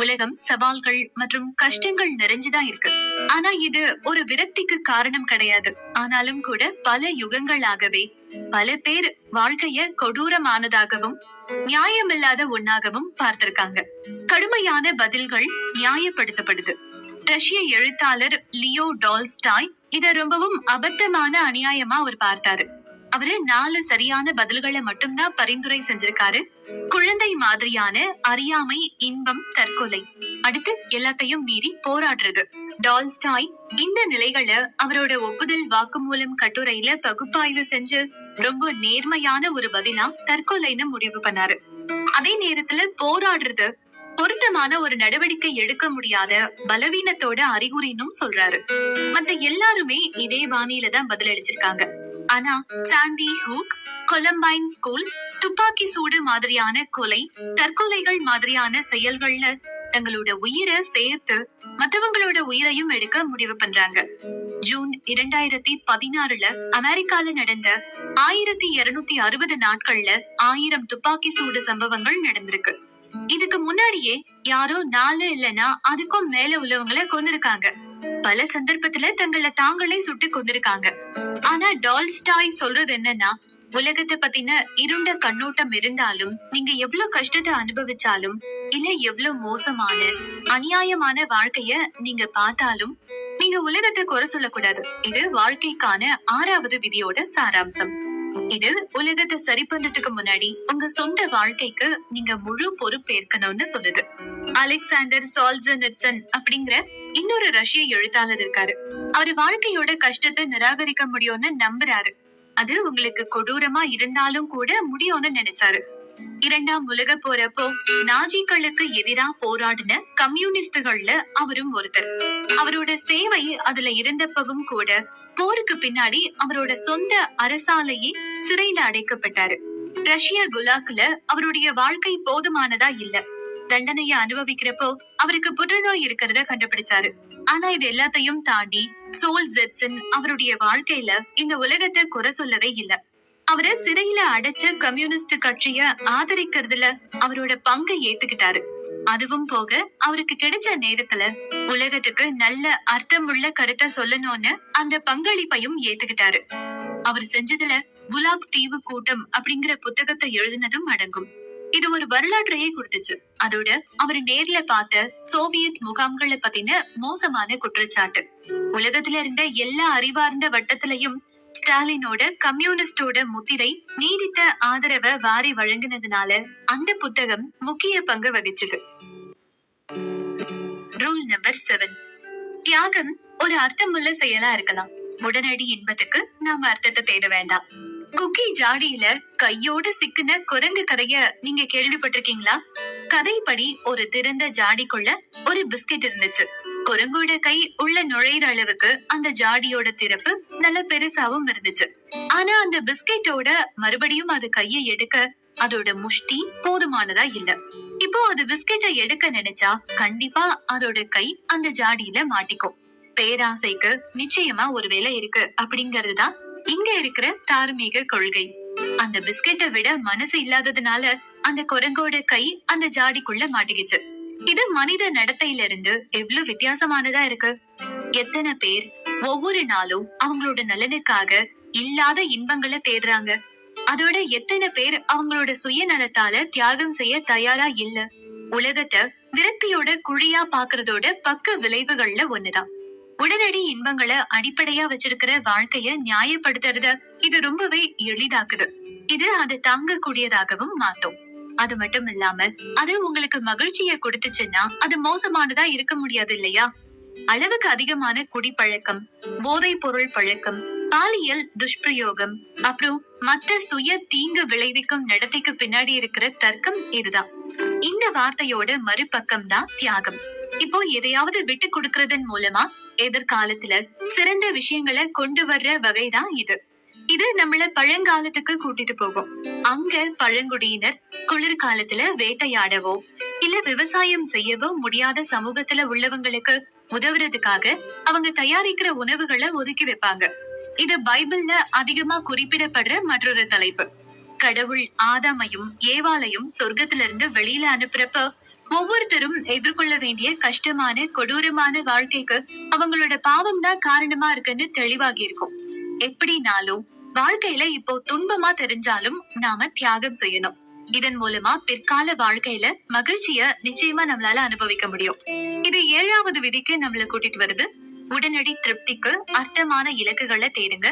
உலகம் சவால்கள் மற்றும் கஷ்டங்கள் நிறைஞ்சுதான் இருக்கு. ஆனா இது ஒரு விரக்திக்கு காரணம் கிடையாது. ஆனாலும் கூட பல யுகங்களாகவே பல பேர் வாழ்க்கைய கொடூரமானதாகவும் நியாயமில்லாத ஒன்னாகவும் பார்த்திருக்காங்க. கடுமையான பதில்கள் நியாயப்படுத்தப்படுது. ரஷ்ய எழுத்தாளர் லியோ டால்ஸ்டாய் இத ரொம்பவும் அபத்தமான அநியாயமா அவர் பார்த்தாரு. அவரு 4 சரியான பதில்களை மட்டும்தான் பரிந்துரை செஞ்சிருக்காரு. குழந்தை மாதிரியான அறியாமை, இன்பம், தற்கொலை. அடுத்து எல்லாத்தையும் மீறி போராடுறது. டால்ஸ்டாய் இந்த நிலைகளை அவரோட ஒப்புதல் வாக்குமூலம் கட்டுரையில பகுப்பாய்வு செஞ்சு ரொம்ப நேர்மையான ஒரு பதிலா தற்கொலைன்னு முடிவு பண்ணாரு. அதே நேரத்துல போராடுறது பொருத்தமான ஒரு நடவடிக்கை எடுக்க முடியாத பலவீனத்தோட அறிகுறின்னு சொல்றாரு. மத்த எல்லாருமே இதே பாணியில தான் பதிலளிச்சிருக்காங்க. ஆனா சாண்டி ஹூக், கொலம்பைன் ஸ்கூல், துப்பாக்கி சூடு மாதிரியான கொலை, தற்கொலைகள் மாதிரியான செயல்கள்ல தங்களோட உயிரை சேர்த்து மத்தவங்களோட உயிரையும் எடுக்க முடிவு பண்றாங்க. ஜூன் 2016 அமெரிக்கால நடந்த 1260 நாட்கள்ல 1000 துப்பாக்கி சூடு சம்பவங்கள் நடந்திருக்கு. இதுக்கு முன்னாடியே யாரோ 4 இல்லனா அதுக்கும் மேல உள்ளவங்களை கொன்னிருக்காங்க. பல சந்தர்ப்பத்துல தங்களை தாங்களே சுட்டு கொண்டிருக்காங்க. ஆனா டால்ஸ்டாய் சொல்றது என்னன்னா, உலகத்தை பத்தின இருண்ட கண்ணோட்டம் இருந்தாலும் நீங்க எவ்வளவு கஷ்டத்தை அனுபவிச்சாலும் இல்ல எவ்வளவு மோசமான அநியாயமான வாழ்க்கைய நீங்க பார்த்தாலும் நீங்க உலகத்தை குறை சொல்லக்கூடாது. இது வாழ்க்கைக்கான 6வது விதியோட சாராம்சம். இது உலகத்தை சரி பண்றதுக்கு முன்னாடி உங்க சொந்த வாழ்க்கைக்கு நீங்க முழு பொறுப்பேற்கணும்னு சொல்லுது. அலெக்சாண்டர் சால்ஜனிட்சன் அப்படிங்கிற இன்னொரு ரஷ்ய எழுத்தாளர் இருக்காரு. அவரு வாழ்க்கையோட கஷ்டத்தை நிராகரிக்க முடியும்னு நம்புறாரு. அது உங்களுக்கு கொடூரமா இருந்தாலும் கூட முடியும்னு நினைச்சாரு. இரண்டாம் உலக போறப்போ நாஜிக்களுக்கு எதிரா போராடின கம்யூனிஸ்டுகள்ல அவரும் ஒருத்தர். அவரோட சேவை அதுல இருந்தப்பவும் கூட போருக்கு பின்னாடி அவரோட சொந்த அரசாலேயே சிறையில அடைக்கப்பட்டாரு. ரஷ்ய குலாக்ல அவருடைய வாழ்க்கை போதுமானதா இல்ல. தண்டனைய அனுபவிக்கிறப்போ அவருக்கு புற்றுநோய் இருக்கிறத கண்டுபிடிச்சாரு. ஆனா இது எல்லாத்தையும் தாண்டி சோல்ஜெட்சன் அவருடைய வாழ்க்கையில இந்த உலகத்தை குறை சொல்லவே இல்ல. அவரை சிறையில அடைச்ச கம்யூனிஸ்ட் கட்சிய ஆதரிக்கிறதுல அவரோட பங்கை ஏத்துக்கிட்டாரு. அதுவும் போக அவருக்கு கிடைச்ச நேரத்துல உலகத்துக்கு நல்ல அர்த்தமுள்ள கருத்தை சொல்லணும்னு அந்த பங்களிப்பையும் ஏத்துக்கிட்டாரு. அவர் செஞ்சதுல குலாக் தீவு கூட்டம் அப்படிங்கிற புத்தகத்தை எழுதினதும் அடங்கும். இது ஒரு வரலாற்றையே கொடுத்துச்சு. அதோட அவரு நேர்ல பார்த்த சோவியத் முகாம்களை பத்தின மோசமான குற்றச்சாட்டு. உலகத்துல இருந்த எல்லா அறிவார்ந்த வட்டத்திலையும் ஸ்டாலினோட கம்யூனிஸ்டோட முத்திரை நீடித்த ஆதரவை வாரி வழங்கினதுனால அந்த புத்தகம் முக்கிய பங்கு வகிச்சது. Rule number 7. தியாகம் ஒரு அர்த்தமுள்ள செயலா இருக்கலாம். உடனடி இன்பத்துக்கு நாம அர்த்தத்தை தேட வேண்டாம். குக்கி ஜாடியில கையோட சிக்கின குரங்கு கதைய நீங்க கேள்விப்பட்டிருக்கீங்களா? கதைப்படி ஒரு திறந்த ஜாடிக்குள்ள ஒரு பிஸ்கெட் இருந்துச்சு. குரங்கோட கை உள்ள நுழையிற அளவுக்கு அந்த ஜாடியோட திறப்பு நல்ல பெருசாவும் இருந்துச்சு. ஆனா அந்த பிஸ்கெட்டோட மறுபடியும் அது கையை எடுக்க அதோட முஷ்டி போதுமானதா இல்ல. இப்போ அது பிஸ்கெட்டை எடுக்க நினைச்சா கண்டிப்பா அதோட கை அந்த ஜாடியில மாட்டிக்கும். பேராசைக்கு நிச்சயமா ஒரு வேலை இருக்கு அப்படிங்கறதுதான் இங்க இருக்கிற தார்மீக கொள்கை. அந்த பிஸ்கெட்டை விட மனசு இல்லாததுனால அந்த குரங்கோட கை அந்த ஜாடிக்குள்ள மாட்டிக்கிச்சு. இது மனித நடத்தையில இருந்து எவ்வளவு வித்தியாசமானதா இருக்கு. எத்தனை பேர் ஒவ்வொரு நாளும் அவங்களோட நலனுக்காக இல்லாத இன்பங்களை தேடுறாங்க. அதோட எத்தனை பேர் அவங்களோட சுயநலத்தால தியாகம் செய்ய தயாரா இல்ல. உலகத்தை விரக்தியோட குழியா பாக்குறதோட பக்க விளைவுகள்ல ஒண்ணுதான் உடனடி இன்பங்களை அடிப்படையா வச்சிருக்கிற வாழ்க்கைய நியாயப்படுத்துறத இது ரொம்பவே எளிதாக்குது. இது அதை தாங்கக்கூடியதாகவும் மாற்றும். அது மட்டும் இல்லாம அது உங்களுக்கு மகிழ்ச்சிய கொடுத்துச்சுன்னா அது மோசமானதா இருக்க முடியாது இல்லையா? அளவுக்கு அதிகமான குடிப்பழக்கம், போதை பொருள் பழக்கம், பாலியல் துஷ்பிரயோகம், அப்புறம் மத்த சுய தீங்கு விளைவிக்கும் நடத்தைக்கு பின்னாடி இருக்கிற தர்க்கம் இதுதான். இந்த வார்த்தையோட மறுபக்கம் தான் தியாகம். இப்போ எதையாவது விட்டு கொடுக்கறதன் மூலமா எதிர்காலத்துல சிறந்த விஷயங்களை கொண்டு வர்ற வகைதான் இது. இது நம்மள பழங்காலத்துக்கு கூட்டிட்டு போகும். அங்க பழங்குடியினர் குளிர்காலத்துல வேட்டையாடவோ இல்ல விவசாயம் செய்யவோ முடியாத சமூகத்துல உள்ளவங்களுக்கு உதவுறதுக்காக அவங்க தயாரிக்கிற உணவுகளை ஒதுக்கி வைப்பாங்க. இது பைபிள்ல அதிகமா குறிப்பிடப்படுற மற்றொரு தலைப்பு. கடவுள் ஆதாமையும் ஏவாளையும் சொர்க்கத்துல இருந்து வெளியில அனுப்புறப்ப ஒவ்வொருத்தரும் எதிர்கொள்ள வேண்டிய கஷ்டமான கொடூரமான வாழ்க்கைக்கு அவங்களோட பாவம் தான் காரணமா இருக்குன்னு தெளிவாகி இருக்கும். எப்படினாலும் வாழ்க்கையில இப்போ துன்பமா தெரிஞ்சாலும் நாம தியாகம் செய்யணும். இதன் மூலமா பிற்கால வாழ்க்கையில மகிழ்ச்சிய நிச்சயமா நம்மளால அனுபவிக்க முடியும். இது 7வது விதிக்கு நம்மள கூட்டிட்டு வருது. உடனடி திருப்திக்கு அர்த்தமான இலக்குகளை தேடுங்க.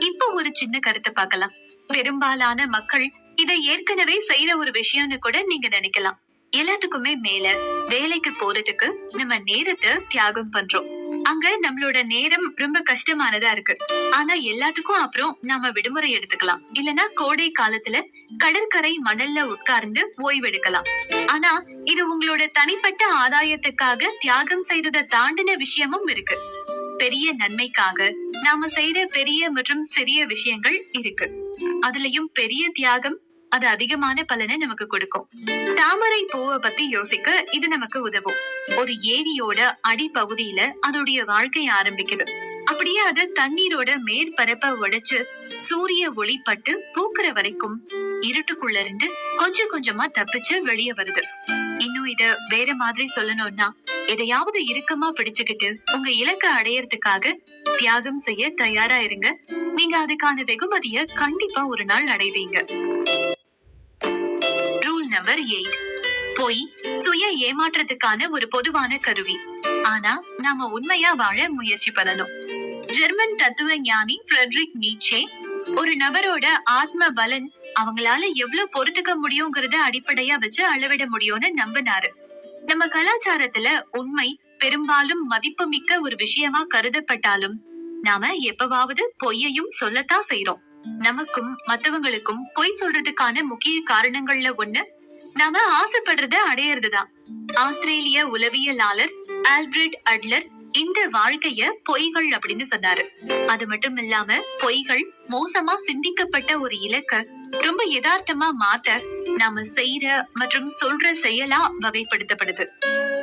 இப்போ ஒரு சின்ன கருத்தை பார்க்கலாம். பெரும்பாலான மக்கள் இதை ஏற்கனவே செய்யற ஒரு விஷயம்னு கூட நீங்க நினைக்கலாம். எல்லாத்துக்குமே மேல வேலைக்கு போறதுக்கு நம்ம நேரத்தை தியாகம் பண்றோம். அங்க நம்மளோட நேரம் ரொம்ப கஷ்டமானதா இருக்கு. ஆனா எல்லாத்துக்கும் அப்புறம் நாம விடுமுறை எடுத்துக்கலாம். இல்லனா கோடை காலத்துல கடற்கரை மணல்ல உட்கார்ந்து ஓய்வெடுக்கலாம். ஆனா இது உங்களோட தனிப்பட்ட ஆதாயத்துக்காக தியாகம் செய்யறத தாண்டின விஷயமும் இருக்கு. பெரிய நன்மைக்காக நாம செய்யற பெரிய மற்றும் சிறிய விஷயங்கள் இருக்கு. அதுலயும் பெரிய தியாகம் அது அதிகமான பலனை நமக்கு கொடுக்கும். தாமரை பூவை பத்தி யோசிக்க இது நமக்கு உதவும். ஒரு ஏரியோட அடிப்பகுதியில அதோடைய வாழ்க்கை ஆரம்பிக்குது. அப்படியே அது தண்ணீரோட மேற்பரப்ப உடைச்சு சூரிய ஒளி பட்டு பூக்கிற வரைக்கும் இருட்டுக்குள்ள இருந்து கொஞ்சம் கொஞ்சமா தப்பிச்சு வெளியே வருது. இன்னும் இத வேற மாதிரி சொல்லணும்னா, எதையாவது இறுக்கமா பிடிச்சுக்கிட்டு உங்க இலக்கை அடையறதுக்காக தியாகம் செய்ய தயாரா இருங்க. நீங்க அதுக்கான வெகுமதிய கண்டிப்பா ஒரு நாள் அடைவீங்க. Rule number 8. பொய் சுய ஏமாற்றத்துக்கான ஒரு பொதுவான கருவி. ஆனா நாம உண்மையா வாழ முயற்சி பண்ணணும். ஜெர்மன் தத்துவ ஞானி ஃப்ரெட்ரிக் நீட்சே ஒரு நபரோட ஆத்ம பலன் அவங்களால எவ்வளவு பொறுத்துக்க முடியுங்கிறத அடிப்படையா வச்சு அளவிட முடியும்னு நம்பினாரு. நம்ம கலாச்சாரத்துல உண்மை பெரும்பாலும் மதிப்புமிக்க ஒரு விஷயமா கருதப்பட்டாலும் நாம எப்பவாவது பொய்யையும் சொல்லத்தான் செய்றோம். நமக்கும் மத்தவங்களுக்கும் பொய் சொல்றதுக்கான முக்கிய காரணங்கள்ல ஒண்ணு நாம ஆசைப்படுறத அடையறதுதான். ஆஸ்திரேலிய உளவியலாளர் ஆல்பிரட் அட்லர் இந்த வாழ்க்கைய பொய்கள் அப்படின்னு சொன்னாரு. அது மட்டும் இல்லாம பொய்கள் மோசமா சிந்திக்கப்பட்ட ஒரு இலக்க ரொம்ப யதார்த்தமா மாத்த நாம செய்யற மற்றும் சொல்ற செயலா வகைப்படுத்தப்படுது.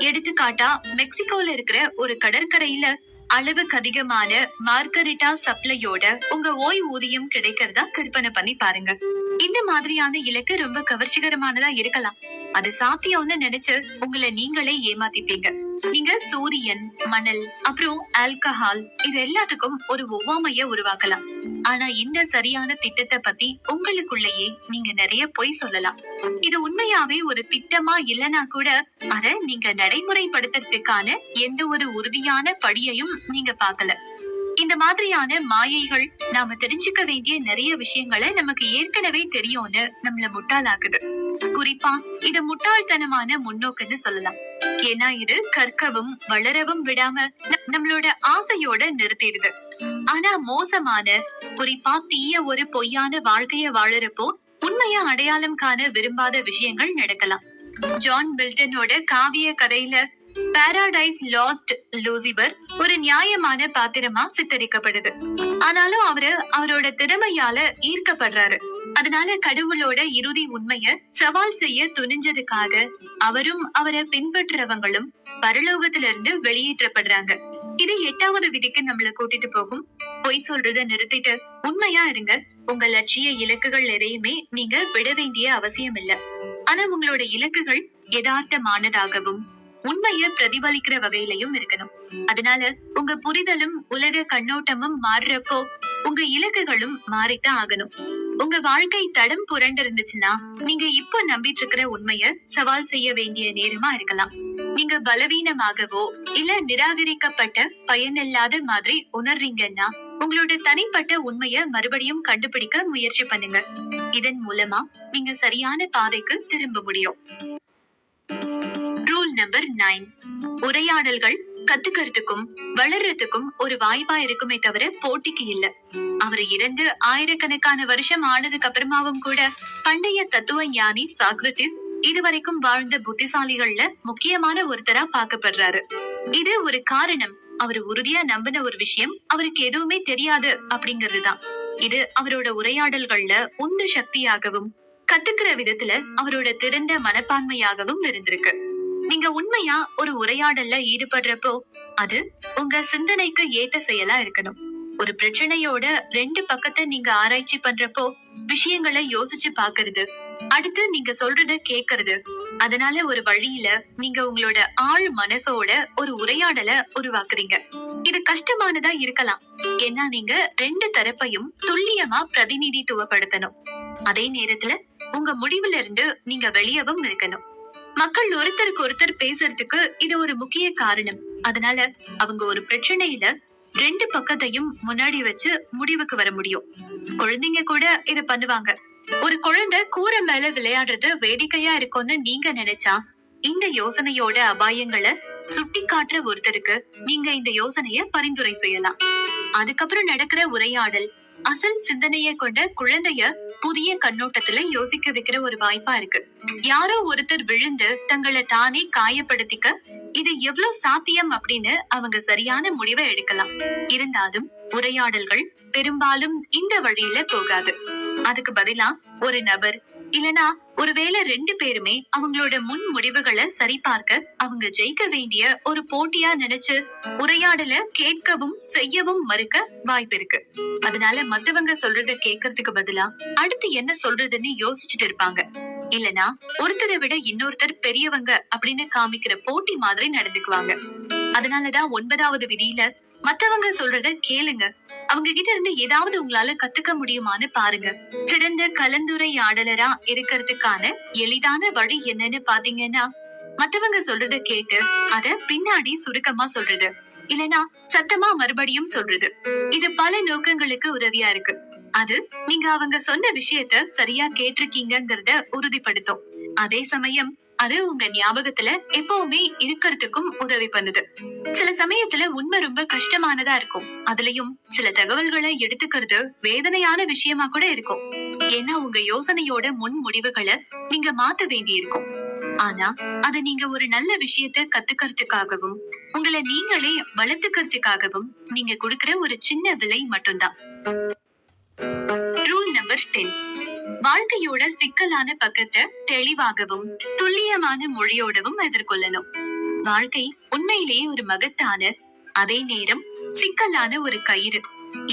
எடுத்துக்காட்டா மெக்சிகோல இருக்கிற ஒரு கடற்கரையில அளவுக்கு அதிகமான மார்கரிட்டா சப்ளையோட உங்க ஓய்வூதியம் கிடைக்கிறதா கற்பனை பண்ணி பாருங்க. இந்த மாதிரியான இலக்கு ரொம்ப கவர்ச்சிகரமானதா இருக்கலாம். அது சாத்தியம்னு நினைச்சு உங்களை நீங்களே ஏமாத்திப்பீங்க. நீங்க சூரியன், மணல், அப்புறம் ஆல்கஹால் இது எல்லாத்துக்கும் ஒரு ஒவ்வாமைய உருவாக்கலாம். ஆனா இந்த சரியான திட்டத்தை பத்தி உங்களுக்குள்ளேயே நீங்க நிறைய பொய் சொல்லலாம். இது உண்மையாவே ஒரு திட்டமா இல்லனா கூட அத நீங்க நடைமுறைப்படுத்துறதுக்கான எந்த ஒரு உறுதியான படியையும் நீங்க பார்க்கல. இந்த மாதிரியான மாயைகள் நாம தெரிஞ்சுக்க வேண்டிய நிறைய விஷயங்களை நமக்கு ஏற்கனவே தெரியும்னு நம்மள முட்டாளாக்குது. குறிப்பா இது முட்டாள்தனமான முன்னோக்குன்னு சொல்லலாம். ஏன்னா இது கற்கவும் வளரவும் விடாம நம்மளோட ஆசையோட நிறுத்திடுது. ஆனா மோசமான குறிப்பா தீய ஒரு பொய்யான வாழ்க்கைய வாழறப்போ உண்மையா அடையாளம் காண விரும்பாத விஷயங்கள் நடக்கலாம். ஜான் மில்டனோட காவிய கதையில பாராடைஸ் லாஸ்ட் லூசிபர் ஒரு நியாயமான பாத்திரமா சித்தரிக்கப்படுது. ஆனாலும் அவரோட திறமையால ஈர்க்கப்படுறாரு. அதனால கடவுளோட இறுதி உண்மைய சவால் செய்ய துணிஞ்சதுக்காக அவரும் அவரை பின்பற்றுறவங்களும் பரலோகத்திலிருந்து வெளியேற்றப்படுறாங்க. இது 8வது விதிக்கு நம்மள கூட்டிட்டு போகும். பொய் சொல்றத நிறுத்திட்டு உண்மையா இருங்க. உங்க லட்சிய இலக்குகள் எதையுமே நீங்க விட வேண்டிய அவசியம் இல்ல. ஆனா உங்களோட இலக்குகள் யதார்த்தமானதாகவும் உண்மைய பிரதிபலிக்கிற வகையிலையும் இருக்கணும். அதனால உங்க புரிதலும் உலக கண்ணோட்டமும் மாறுறப்போ உங்க இலக்குகளும் மாறித்தான் ஆகணும். உங்க வாழ்க்கை தடம் புரண்டு இருந்துச்சுன்னா நீங்க இப்போ நம்பிட்டு இருக்கிற உண்மைய சவால் செய்ய வேண்டிய நேரமா இருக்கலாம். நீங்க பலவீனமாகவோ இல்ல நிராகரிக்கப்பட்ட பயனில்லாத மாதிரி உணர்றீங்கன்னா உங்களோட தனிப்பட்ட உண்மைய மறுபடியும் கண்டுபிடிக்க முயற்சி பண்ணுங்க. இதன் மூலமா நீங்க சரியான பாதைக்கு திரும்ப முடியும். Rule number 9. உரையாடல்கள் கத்துக்கிறதுக்கும் வளர்றதுக்கும் ஒரு வாய்ப்பா இருக்குமே தவிர போட்டிக்கு இல்ல. அவர் இறந்து ஆயிரக்கணக்கான வருஷம் ஆனதுக்கு அப்புறமாவும் கூட பண்டைய தத்துவ ஞானி சாக்ரட்டிஸ் இதுவரைக்கும் வாழ்ந்த புத்திசாலிகள்ல முக்கியமான ஒருத்தரா பார்க்கப்படுறாரு. இது ஒரு காரணம். அவர் உறுதியா நம்பின ஒரு விஷயம் அவருக்கு எதுவுமே தெரியாது அப்படிங்கறதுதான். இது அவரோட உரையாடல்கள்ல உந்து சக்தியாகவும் கத்துக்கிற விதத்துல அவரோட திறந்த மனப்பான்மையாகவும் இருந்திருக்கு. நீங்க உண்மையா ஒரு உரையாடல்ல ஈடுபடுறப்போ அது உங்க சிந்தனைக்கு ஏத்த செயலா இருக்கணும். ஒரு பிரச்சனையோட 2 பக்கத்தை நீங்க ஆராய்ச்சி பண்றப்போ விஷயங்களை யோசிச்சு பாக்குறது, அடுத்து நீங்க சொல்றத கேக்குறது, அதனால ஒரு வழியில நீங்க உங்களோட ஆழ் மனசோட ஒரு உரையாடலை உருவாக்குறீங்க. இது கஷ்டமானதா இருக்கலாம். ஏன்னா நீங்க 2 தரப்பையும் துல்லியமா பிரதிநிதித்துவப்படுத்தணும். அதே நேரத்துல உங்க முடிவுல இருந்து நீங்க வெளியவும் இருக்கணும். மக்கள் ஒருத்தருக்கு ஒருத்தர் பேசுறதுக்கு இது ஒரு முக்கிய காரணம். அதனால அவங்க ஒரு பிரச்சனையில 2 பக்கத்தையும் முன்னாடி வச்சு முடிவுக்கு வர முடியும். குழந்தைங்க கூட இத பண்ணுவாங்க. ஒரு குழந்தை கூரை மேல விளையாடுறது வேடிக்கையா இருக்கும்னு நீங்க நினைச்சா இந்த யோசனையோட அபாயங்களை சுட்டி காட்டுற ஒருத்தருக்கு நீங்க இந்த யோசனைய பரிந்துரை செய்யலாம். அதுக்கப்புறம் நடக்கிற உரையாடல் அசல் சிந்தனைய கொண்ட குழந்தைய புதிய கண்ணோட்டத்துல யோசிக்க வைக்கிற ஒரு வாய்ப்பா இருக்கு. யாரோ ஒருத்தர் விழுந்து தங்களை தானே காயப்படுத்திக்க இது எவ்வளவு சாத்தியம் அப்படின்னு அவங்க சரியான முடிவை எடுக்கலாம். இருந்தாலும் உரையாடல்கள் பெரும்பாலும் இந்த வழியில போகாது. அதுக்கு பதிலா ஒரு நபர் இல்லனா ஒருவேளை 2 பேருமே அவங்களோட முன் முடிவுகளை சரிபார்க்க அவங்க ஜெயிக்க வேண்டிய ஒரு போட்டியா நினைச்சு உரையாடல கேட்கவும் செய்யவும் மறுக்க வாய்ப்பு இருக்கு. அதனால மத்தவங்க சொல்றத கேட்கறதுக்கு பதிலா அடுத்து என்ன சொல்றதுன்னு யோசிச்சுட்டு இருப்பாங்க. இல்லனா ஒருத்தரை விட இன்னொருத்தர் பெரியவங்க அப்படின்னு காமிக்கிற போட்டி மாதிரி நடந்துக்குவாங்க. அதனாலதான் 9வது விதியில மத்தவங்க சொல்றத கேளுங்க. அவங்க கிட்ட இருந்து ஏதாவது உங்களால கத்துக்க முடியுமான்னு பாருங்க. சிறந்த கலந்துரையாடலரா இருக்கிறதுக்கான எளிதான வழி என்னன்னு பாத்தீங்கன்னா மத்தவங்க சொல்றத கேட்டு அத பின்னாடி சுருக்கமா சொல்றது, இல்லனா சத்தமா மறுபடியும் சொல்றது. இது பல நோக்கங்களுக்கு உதவியா இருக்கு. அது நீங்க அவங்க சொன்ன விஷயத்த சரியா கேட்டிருக்கீங்கங்கறத உறுதிப்படுத்தும். அதே சமயம் அது உங்க ஞாபகத்துல எப்பவுமே இருக்கிறதுக்கும் உதவி பண்ணுது. சில சமயத்துல உண்மை ரொம்ப கஷ்டமானதா இருக்கும். அதுலயும் சில தகவல்களை எடுத்துக்கிறது வேதனையான விஷயமா கூட இருக்கும். ஏன்னா உங்க யோசனையோட முன் முடிவுகளை நீங்க மாத்த வேண்டி இருக்கும். ஆனா அது நீங்க ஒரு நல்ல விஷயத்த கத்துக்கிறதுக்காகவும் உங்களை நீங்களே வளர்த்துக்கிறதுக்காகவும் நீங்க கொடுக்கிற ஒரு சின்ன விலை மட்டும்தான். Rule number 10. வாழ்க்கையோட சிக்கலான பக்கத்தை தெளிவாகவும் துல்லியமான மொழியோடவும் எதிர்கொள்ளணும். வாழ்க்கை உண்மையிலேயே ஒரு மகத்தான, அதே நேரம் சிக்கலான ஒரு கயிறு.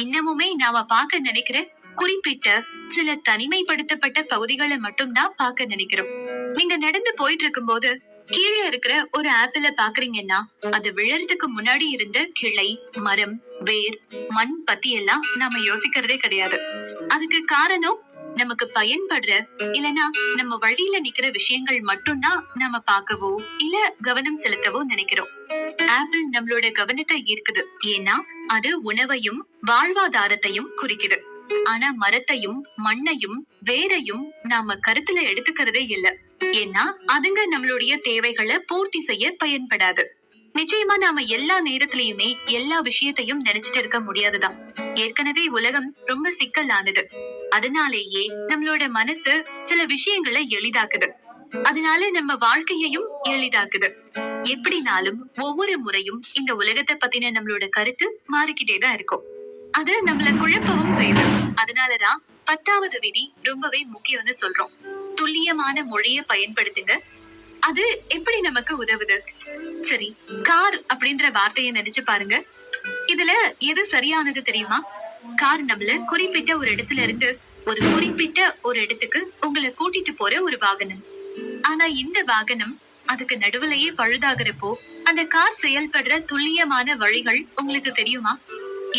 இன்னமுமே நாம பார்க்க நினைக்கிற குறிப்பிட்ட சில தனிமைப்படுத்தப்பட்ட பகுதிகளை மட்டும்தான் பார்க்க நினைக்கிறோம். நீங்க நடந்து போயிட்டு இருக்கும் போது கீழே இருக்கிற ஒரு ஆப்பிள பாக்குறீங்கன்னா அது விழறதுக்கு முன்னாடி இருந்த கிளை, மரம், வேர், மண் பத்தி எல்லாம் நாம யோசிக்கிறதே கிடையாது. அதுக்கு காரணம் நமக்கு பயன்படுற இல்லனா நம்ம வழியில நிக்கிற விஷயங்கள் மட்டும்தான் நாம பார்க்கவோ இல்ல கவனம் செலுத்தவோ நினைக்கிறோம். ஆப்பிள் நம்மளோட கவனத்தை ஈர்க்குது, ஏன்னா அது உணவையும் வாழ்வாதாரத்தையும் குறிக்குது. ஆனா மரத்தையும் மண்ணையும் வேரையும் நாம கருத்துல எடுத்துக்கிறதே இல்ல, ஏன்னா அதுங்க நம்மளுடைய தேவைகளை பூர்த்தி செய்ய பயன்படாது. நிச்சயமா நாம எல்லா நேரத்திலயுமே எல்லா விஷயத்தையும் நினைச்சிட்டு இருக்க முடியாதுதான். ஏற்கனவே உலகம் ரொம்ப சிக்கலானது. அதனாலேயே நம்மளோட மனசு சில விஷயங்களை எளிதாக்குது. அதனால நம்ம வாழ்க்கையையும் எளிதாக்குது. எப்படினாலும் ஒவ்வொரு முறையும் இந்த உலகத்தை பத்தின நம்மளோட கருத்து மாறிக்கிட்டேதான் இருக்கும். அது நம்மள குழப்பவும் செய்யுது. அதனாலதான் 10வது விதி ரொம்பவே முக்கியம்னு சொல்றோம். துல்லியமான மொழியை பயன்படுத்துங்க. அது எப்படி நமக்கு உதவுது? சரி, கார் அப்படின்ற வார்த்தையை நினைச்சு பாருங்க. இதுல எது சரியானது தெரியுமா? கார் நம்மள குறிப்பிட்ட ஒரு இடத்துல இருந்து ஒரு குறிப்பிட்ட ஒரு இடத்துக்கு உங்களை கூட்டிட்டு போற ஒரு வாகனம். ஆனா இந்த வாகனம் அதுக்கு நடுவுலயே பழுதாகிறப்போ அந்த கார் செயல்படுற துல்லியமான வழிகள் உங்களுக்கு தெரியுமா?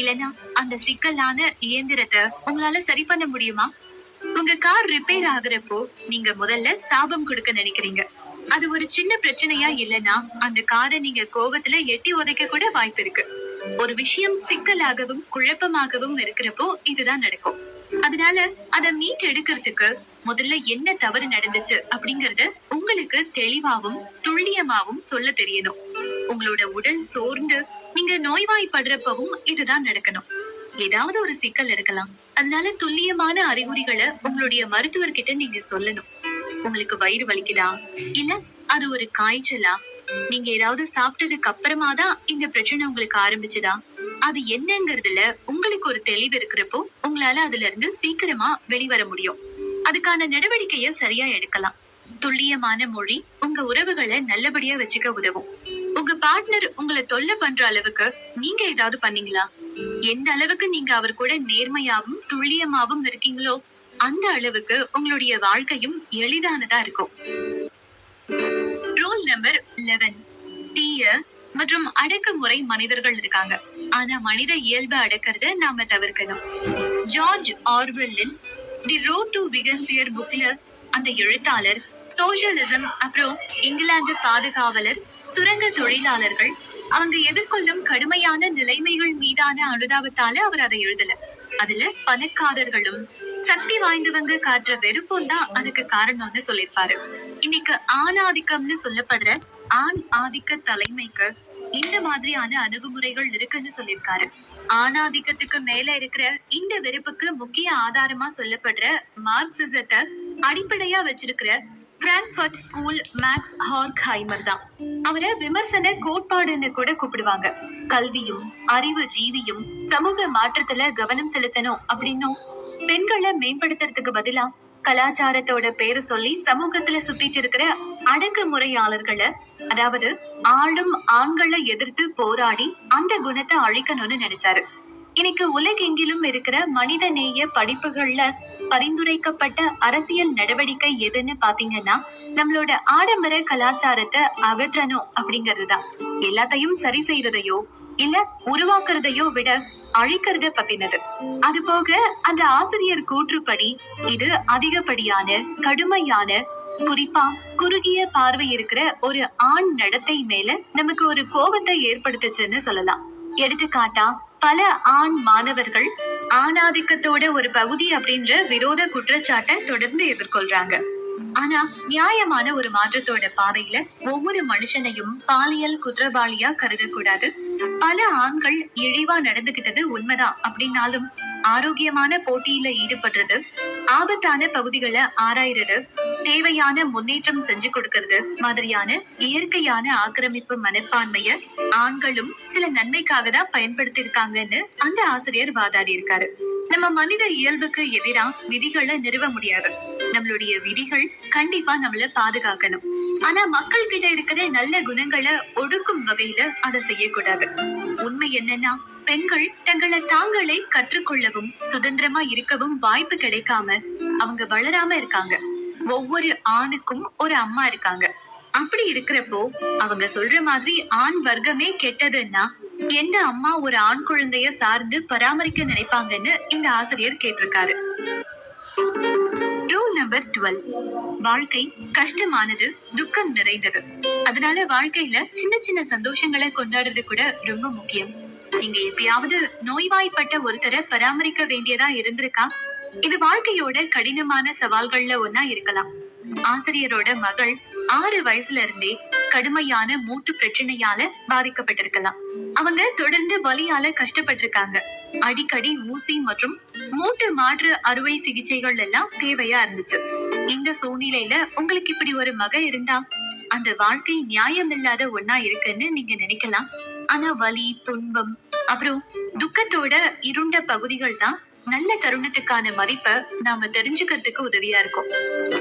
இல்லனா அந்த சிக்கலான இயந்திரத்தை உங்களால சரி பண்ண முடியுமா? உங்க கார் ரிப்பேர் ஆகுறப்போ நீங்க முதல்ல சாபம் கொடுக்க நினைக்கிறீங்க. அது ஒரு சின்ன பிரச்சனையா இல்லனா அந்த காரை நீங்க கோவத்துல எட்டி உதைக்க கூட வாய்ப்பு இருக்கு. ஒரு விஷயம் சிக்கலாகவும் குழப்பமாகவும் இருக்கிறப்போ இதுதான் நடக்கும். அதனால அதை மீட்டு எடுக்கிறதுக்கு முதல்ல என்ன தவறு நடந்துச்சு அப்படிங்கறத உங்களுக்கு தெளிவாவும் துல்லியமாவும் சொல்ல தெரியணும். உங்களோட உடல் சோர்ந்து நீங்க நோய்வாய்ப்படுறப்பவும் இதுதான் நடக்கணும். ஏதாவது ஒரு சிக்கல் இருக்கலாம். அதனால துல்லியமான அறிகுறிகளை உங்களுடைய மருத்துவர்கிட்ட நீங்க சொல்லணும். உங்களுக்கு வயிறு வலிக்குதா, இல்ல அது ஒரு காய்ச்சலா, நீங்க ஏதாவது சாப்பிட்டதுக்கு அப்புறமா தான் இந்த பிரச்சனை உங்களுக்கு ஆரம்பிச்சுதா, அது என்னங்கிறதுல உங்களுக்கு ஒரு தெளிவு இருக்கிறப்போ உங்களால அதுல இருந்து சீக்கிரமா வெளிவர முடியும். அதுக்கான நடவடிக்கைய சரியா எடுக்கலாம். துல்லியமான மொழி உங்க உறவுகளை நல்லபடியா வச்சுக்க உதவும். உங்க பார்ட்னர் உங்களை தொல்லை பண்ற அளவுக்கு நீங்க ஏதாவது பண்ணீங்களா? எந்த அளவுக்கு நீங்க அவர் கூட நேர்மையாவும் துல்லியமாவும் இருக்கீங்களோ அந்த அளவுக்கு உங்களுடைய வாழ்க்கையும் எளிதானதா இருக்கும். Rule number 11. தீய மற்றும் அடக்குமுறை மனிதர்கள் இருக்காங்க. ஆனா மனித இயல்பை அடக்கிறத நாம தவிர்க்கணும். ஜார்ஜ் ஆர்வெல்லின் தி ரோட் டு விகன்பியர் புக்ல அந்த எழுத்தாளர் சோசியலிசம், அப்புறம் இங்கிலாந்து பாதுகாவலர், சுரங்க தொழிலாளர்கள் அவங்க எதிர்கொள்ளும் கடுமையான நிலைமைகள் மீதான அனுதாபத்தால அவர் அதை எழுதல. அதுல பணக்காரர்களும் சக்தி வாய்ந்தவங்க காட்டுற வெறுப்பும் தான் அதுக்கு காரணம்னு சொல்லிருப்பாரு. இன்னைக்கு ஆணாதிக்கம்னு சொல்லப்படுற ஆண் ஆதிக்க தலைமைக்கு இந்த மாதிரியான அணுகுமுறைகள் இருக்குன்னு சொல்லியிருக்காரு. ஆணாதிக்கத்துக்கு மேல இருக்கிற இந்த வெறுப்புக்கு முக்கிய ஆதாரமா சொல்லப்படுற மார்க்சிசத்தை அடிப்படையா வச்சிருக்கிற பிராங்க்ஃபர்ட் ஸ்கூல் மேக்ஸ் ஹார்க்ஹைமர் தான். அவரை விமர்சன கோட்பாடுன்னு கூட கூப்பிடுவாங்க. கல்வியும் அறிவு ஜீவியும் சமூக மாற்றத்துல கவனம் செலுத்தணும் அப்படின்னும், பெண்களை மேம்படுத்துறதுக்கு பதிலா கலாச்சாரத்தோட பேரு சொல்லி சமூகத்துல சுத்திட்டு இருக்கிற அடக்குமுறையாளர்களை, அதாவது ஆளும் ஆண்களை எதிர்த்து போராடி அந்த குணத்தை அழிக்கணும்னு நினைச்சாரு. இன்னைக்கு உலகெங்கிலும் இருக்கிற மனித நேய படிப்புகள்ல பரிந்துரைக்கப்பட்ட அரசியல் நடவடிக்கை எதுன்னு பாத்தீங்கன்னா நம்மளோட ஆடம்பர கலாச்சாரத்தை அகற்றணும் அப்படிங்கறதுதான். எல்லாத்தையும் சரி செய்யறதையோ இல்ல உருவாக்குறதையோ விட அழிக்கிறத பத்தினது. அது போக அந்த ஆசிரியர் கூற்றுப்படி இது அதிகப்படியான கடுமையான, குறிப்பா குறுகிய பார்வை இருக்கிற ஒரு ஆண் நடத்தை மேல நமக்கு ஒரு கோபத்தை ஏற்படுத்துச்சுன்னு சொல்லலாம். எடுத்துக்காட்டா பல ஆண் மாணவர்கள் ஆணாதிக்கத்தோட ஒரு பகுதி அப்படின்ற விரோத குற்றச்சாட்டை தொடர்ந்து எதிர்கொள்றாங்க. ஆனா நியாயமான ஒரு மாற்றத்தோட பாதையில ஒவ்வொரு மனுஷனையும் பாலியல் குற்றவாளியா கருதக்கூடாது. பல ஆண்கள் இழிவா நடந்துகிட்டது உண்மைதான் அப்படின்னாலும் ஆரோக்கியமான போட்டியில ஈடுபடுறது, ஆபத்தான பகுதிகளை ஆராயறது, தேவையான முன்னேற்றம் செஞ்சு கொடுக்கறது மாதிரியான இயற்கையான ஆக்கிரமிப்பு மனப்பான்மைய ஆண்களும் சில நன்மைக்காக தான் பயன்படுத்தி இருக்காங்கன்னு அந்த ஆசிரியர் வாதாடி இருக்காரு. நம்ம மனித இயல்புக்கு எதிரா விதிகளை நிறுவ முடியாது. நம்மளுடைய விதிகள் கண்டிப்பா நம்மள பாதுகாக்கணும். ஆனா மக்கள் கிட்ட இருக்கிற நல்ல குணங்களை ஒடுக்கும் வகையில அதை செய்யக்கூடாது. உண்மை என்னன்னா, பெண்கள் தங்களை தாங்களே கற்றுக்கொள்ளவும் சுதந்திரமா இருக்கவும் வாய்ப்பு கிடைக்காம அவங்க வளராம இருக்காங்க. ஒவ்வொரு ஆணுக்கும் ஒரு அம்மா இருக்காங்க. அப்படி இருக்கிறப்போ அவங்க சொல்ற மாதிரி ஆண் வர்க்கமே கெட்டதுன்னா எந்த அம்மா ஒரு ஆண் குழந்தைய சார்ந்து பராமரிக்க நினைப்பாங்கன்னு இந்த ஆசிரியர் கேட்டிருக்காரு. Rule number 12. வாழ்க்கை கஷ்டமானது, துக்கம் நிறைந்தது. அதனால வாழ்க்கையில சின்ன சின்ன சந்தோஷங்களை கொண்டாடுறது கூட ரொம்ப முக்கியம். நீங்க எப்பயாவது நோய்வாய்ப்பட்ட ஒருத்தரை பராமரிக்க வேண்டியதா இருந்திருக்கா? இது வாழ்க்கையோட கடினமான சவால்கள்ல ஒன்னா இருக்கலாம். ஆசிரியரோட மகள் 6 வயசுல இருந்தே கடுமையான மூட்டு பிரச்சனையால பாதிக்கப்பட்டிருக்கலாம். அவங்க தொடர்ந்து வலியால கஷ்டப்பட்டிருக்காங்க. அடிக்கடி ஊசி மற்றும் மூட்டு மாற்று அறுவை சிகிச்சைகள் எல்லாம் தேவையா இருந்துச்சு. இந்த சூழ்நிலையில உங்களுக்கு இப்படி ஒரு மக இருந்தா அந்த வாழ்க்கை நியாயமில்லாத ஒன்னா இருக்குன்னு நீங்க நினைக்கலாம். ஆனா வலி, துன்பம், அப்புறம் துக்கத்தோட இருண்ட பகுதிகள் தான் நல்ல தருணத்துக்கான மதிப்பை நாம தெரிஞ்சுக்கிறதுக்கு உதவியா இருக்கும்.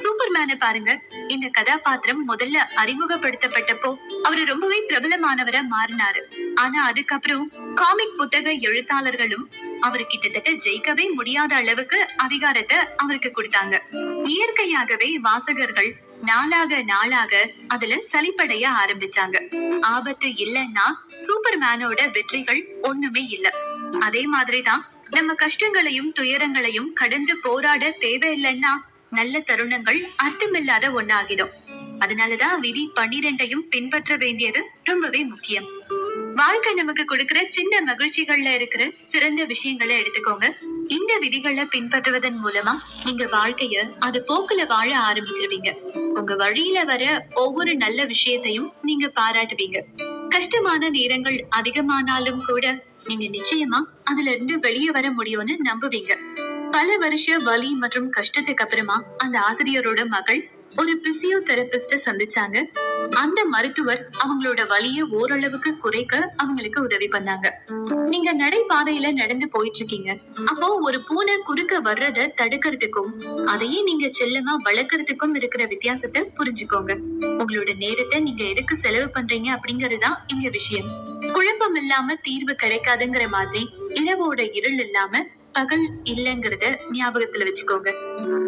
சூப்பர்மேனை பாருங்க. இந்த கதாபாத்திரம் முதல்ல அறிமுகப்படுத்தப்பட்டப்போ அவரு ரொம்பவே பிரபலமானவரா மாறினாரு. ஆனா அதுக்கப்புறம் காமிக் புத்தக எழுத்தாளர்களும் அவரு கிட்டத்தட்ட ஜெயிக்கவே முடியாத அளவுக்கு அதிகாரத்தை அவருக்கு கொடுத்தாங்க. இயற்கையாகவே வாசகர்கள் நாளாக நாளாக அதுல சலிப்படைய ஆரம்பிச்சாங்க. ஆபத்து இல்லைன்னா சூப்பர்மேனோட வெற்றிகள் ஒண்ணுமே இல்ல. அதே மாதிரிதான் நம்ம கஷ்டங்களையும் துயரங்களையும் கடந்து போராட தேவையில்லைன்னா நல்ல தருணங்கள் அர்த்தமில்லாத ஒன்னாகிடும். அதனாலதான் விதி 12ஐயும் பின்பற்ற வேண்டியது ரொம்பவே முக்கியம். வாழ்க்கை நமக்கு கொடுக்கிற சின்ன மகிழ்ச்சிகள்ல இருக்கிற சிறந்த விஷயங்களை எடுத்துக்கோங்க. இந்த விதிகளை பின்பற்றுவதன் மூலமா நீங்க வாழ்க்கைய அது போக்குல வாழ ஆரம்பிச்சிருவீங்க. உங்க வழியில வர ஒவ்வொரு நல்ல விஷயத்தையும் நீங்க பாராட்டுவீங்க. கஷ்டமான நேரங்கள் அதிகமானாலும் கூட நீங்க நிச்சயமா அதுல இருந்து வெளியே வர முடியும்னு நம்புவீங்க. பல வருஷ வலி மற்றும் கஷ்டத்துக்கு அப்புறமா அந்த ஆசிரியரோட மகள் ஒரு பிசியோதெரபிஸ்ட சந்திச்சாங்க. அந்த மருத்துவர் அவங்களோட வலிய ஓரளவுக்கு குறைக்க அவங்களுக்கு உதவி பண்ணாங்க. நீங்க நடைபாதையில நடந்து போயிட்டு இருக்கீங்க. அப்போ ஒரு பூனை குறுக்க வர்றத தடுக்கிறதுக்கும் அதையே நீங்க செல்லமா வளர்க்கறதுக்கும் இருக்கிற வித்தியாசத்தை புரிஞ்சுக்கோங்க. உங்களோட நேரத்தை நீங்க எதுக்கு செலவு பண்றீங்க அப்படிங்கறதுதான் இங்க விஷயம். குழப்பம் இல்லாம தீர்வு கிடைக்காதுங்கிற மாதிரி இரவோட இருள் இல்லாம பகல் இல்லைங்கிறத ஞாபகத்துல வச்சுக்கோங்க.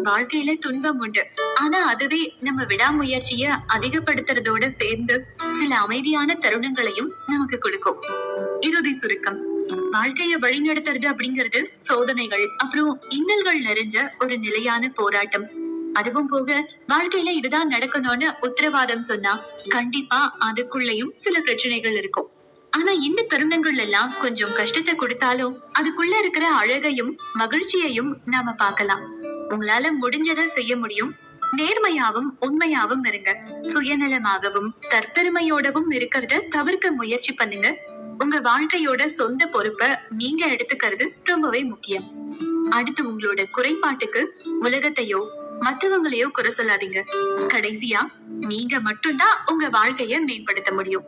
வாழ்க்கையில துன்பம் உண்டு. ஆனா அதுவே நம்ம விடாமுயற்சிய அதிகப்படுத்துறதோட சேர்ந்து சில அமைதியான தருணங்களையும் நமக்கு கொடுக்கும். இறுதி சுருக்கம். வாழ்க்கைய வழிநடத்துறது அப்படிங்கிறது சோதனைகள் அப்புறம் இன்னல்கள் நிறைஞ்ச ஒரு நிலையான போராட்டம். அதுவும் போக வாழ்க்கையில இதுதான் நடக்கணும்னு உத்தரவாதம் சொன்னா கண்டிப்பா அதுக்குள்ளயும் சில பிரச்சனைகள் இருக்கும். ஆனா இந்த தருணங்கள் எல்லாம் கொஞ்சம் கஷ்டத்தை கொடுத்தாலும் அதுக்குள்ள இருக்கிற அழகையும் மகிழ்ச்சியையும் நாம பார்க்கலாம். உங்களால முடிஞ்சதை செய்ய முடியும். நேர்மையாவும் உண்மையாவும் இருங்க. சுயநலமாகவும் தற்பெருமையோடவும் இருக்கிறத தவிர்க்க முயற்சி பண்ணுங்க. உங்க வாழ்க்கையோட சொந்த பொறுப்பை நீங்க எடுத்துக்கிறது ரொம்பவே முக்கியம். அடுத்து உங்களோட குறைபாட்டுக்கு உலகத்தையோ மத்தவங்களையோ குறை சொல்லாதீங்க. கடைசியா நீங்க மட்டும்தான் உங்க வாழ்க்கைய மேம்படுத்த முடியும்.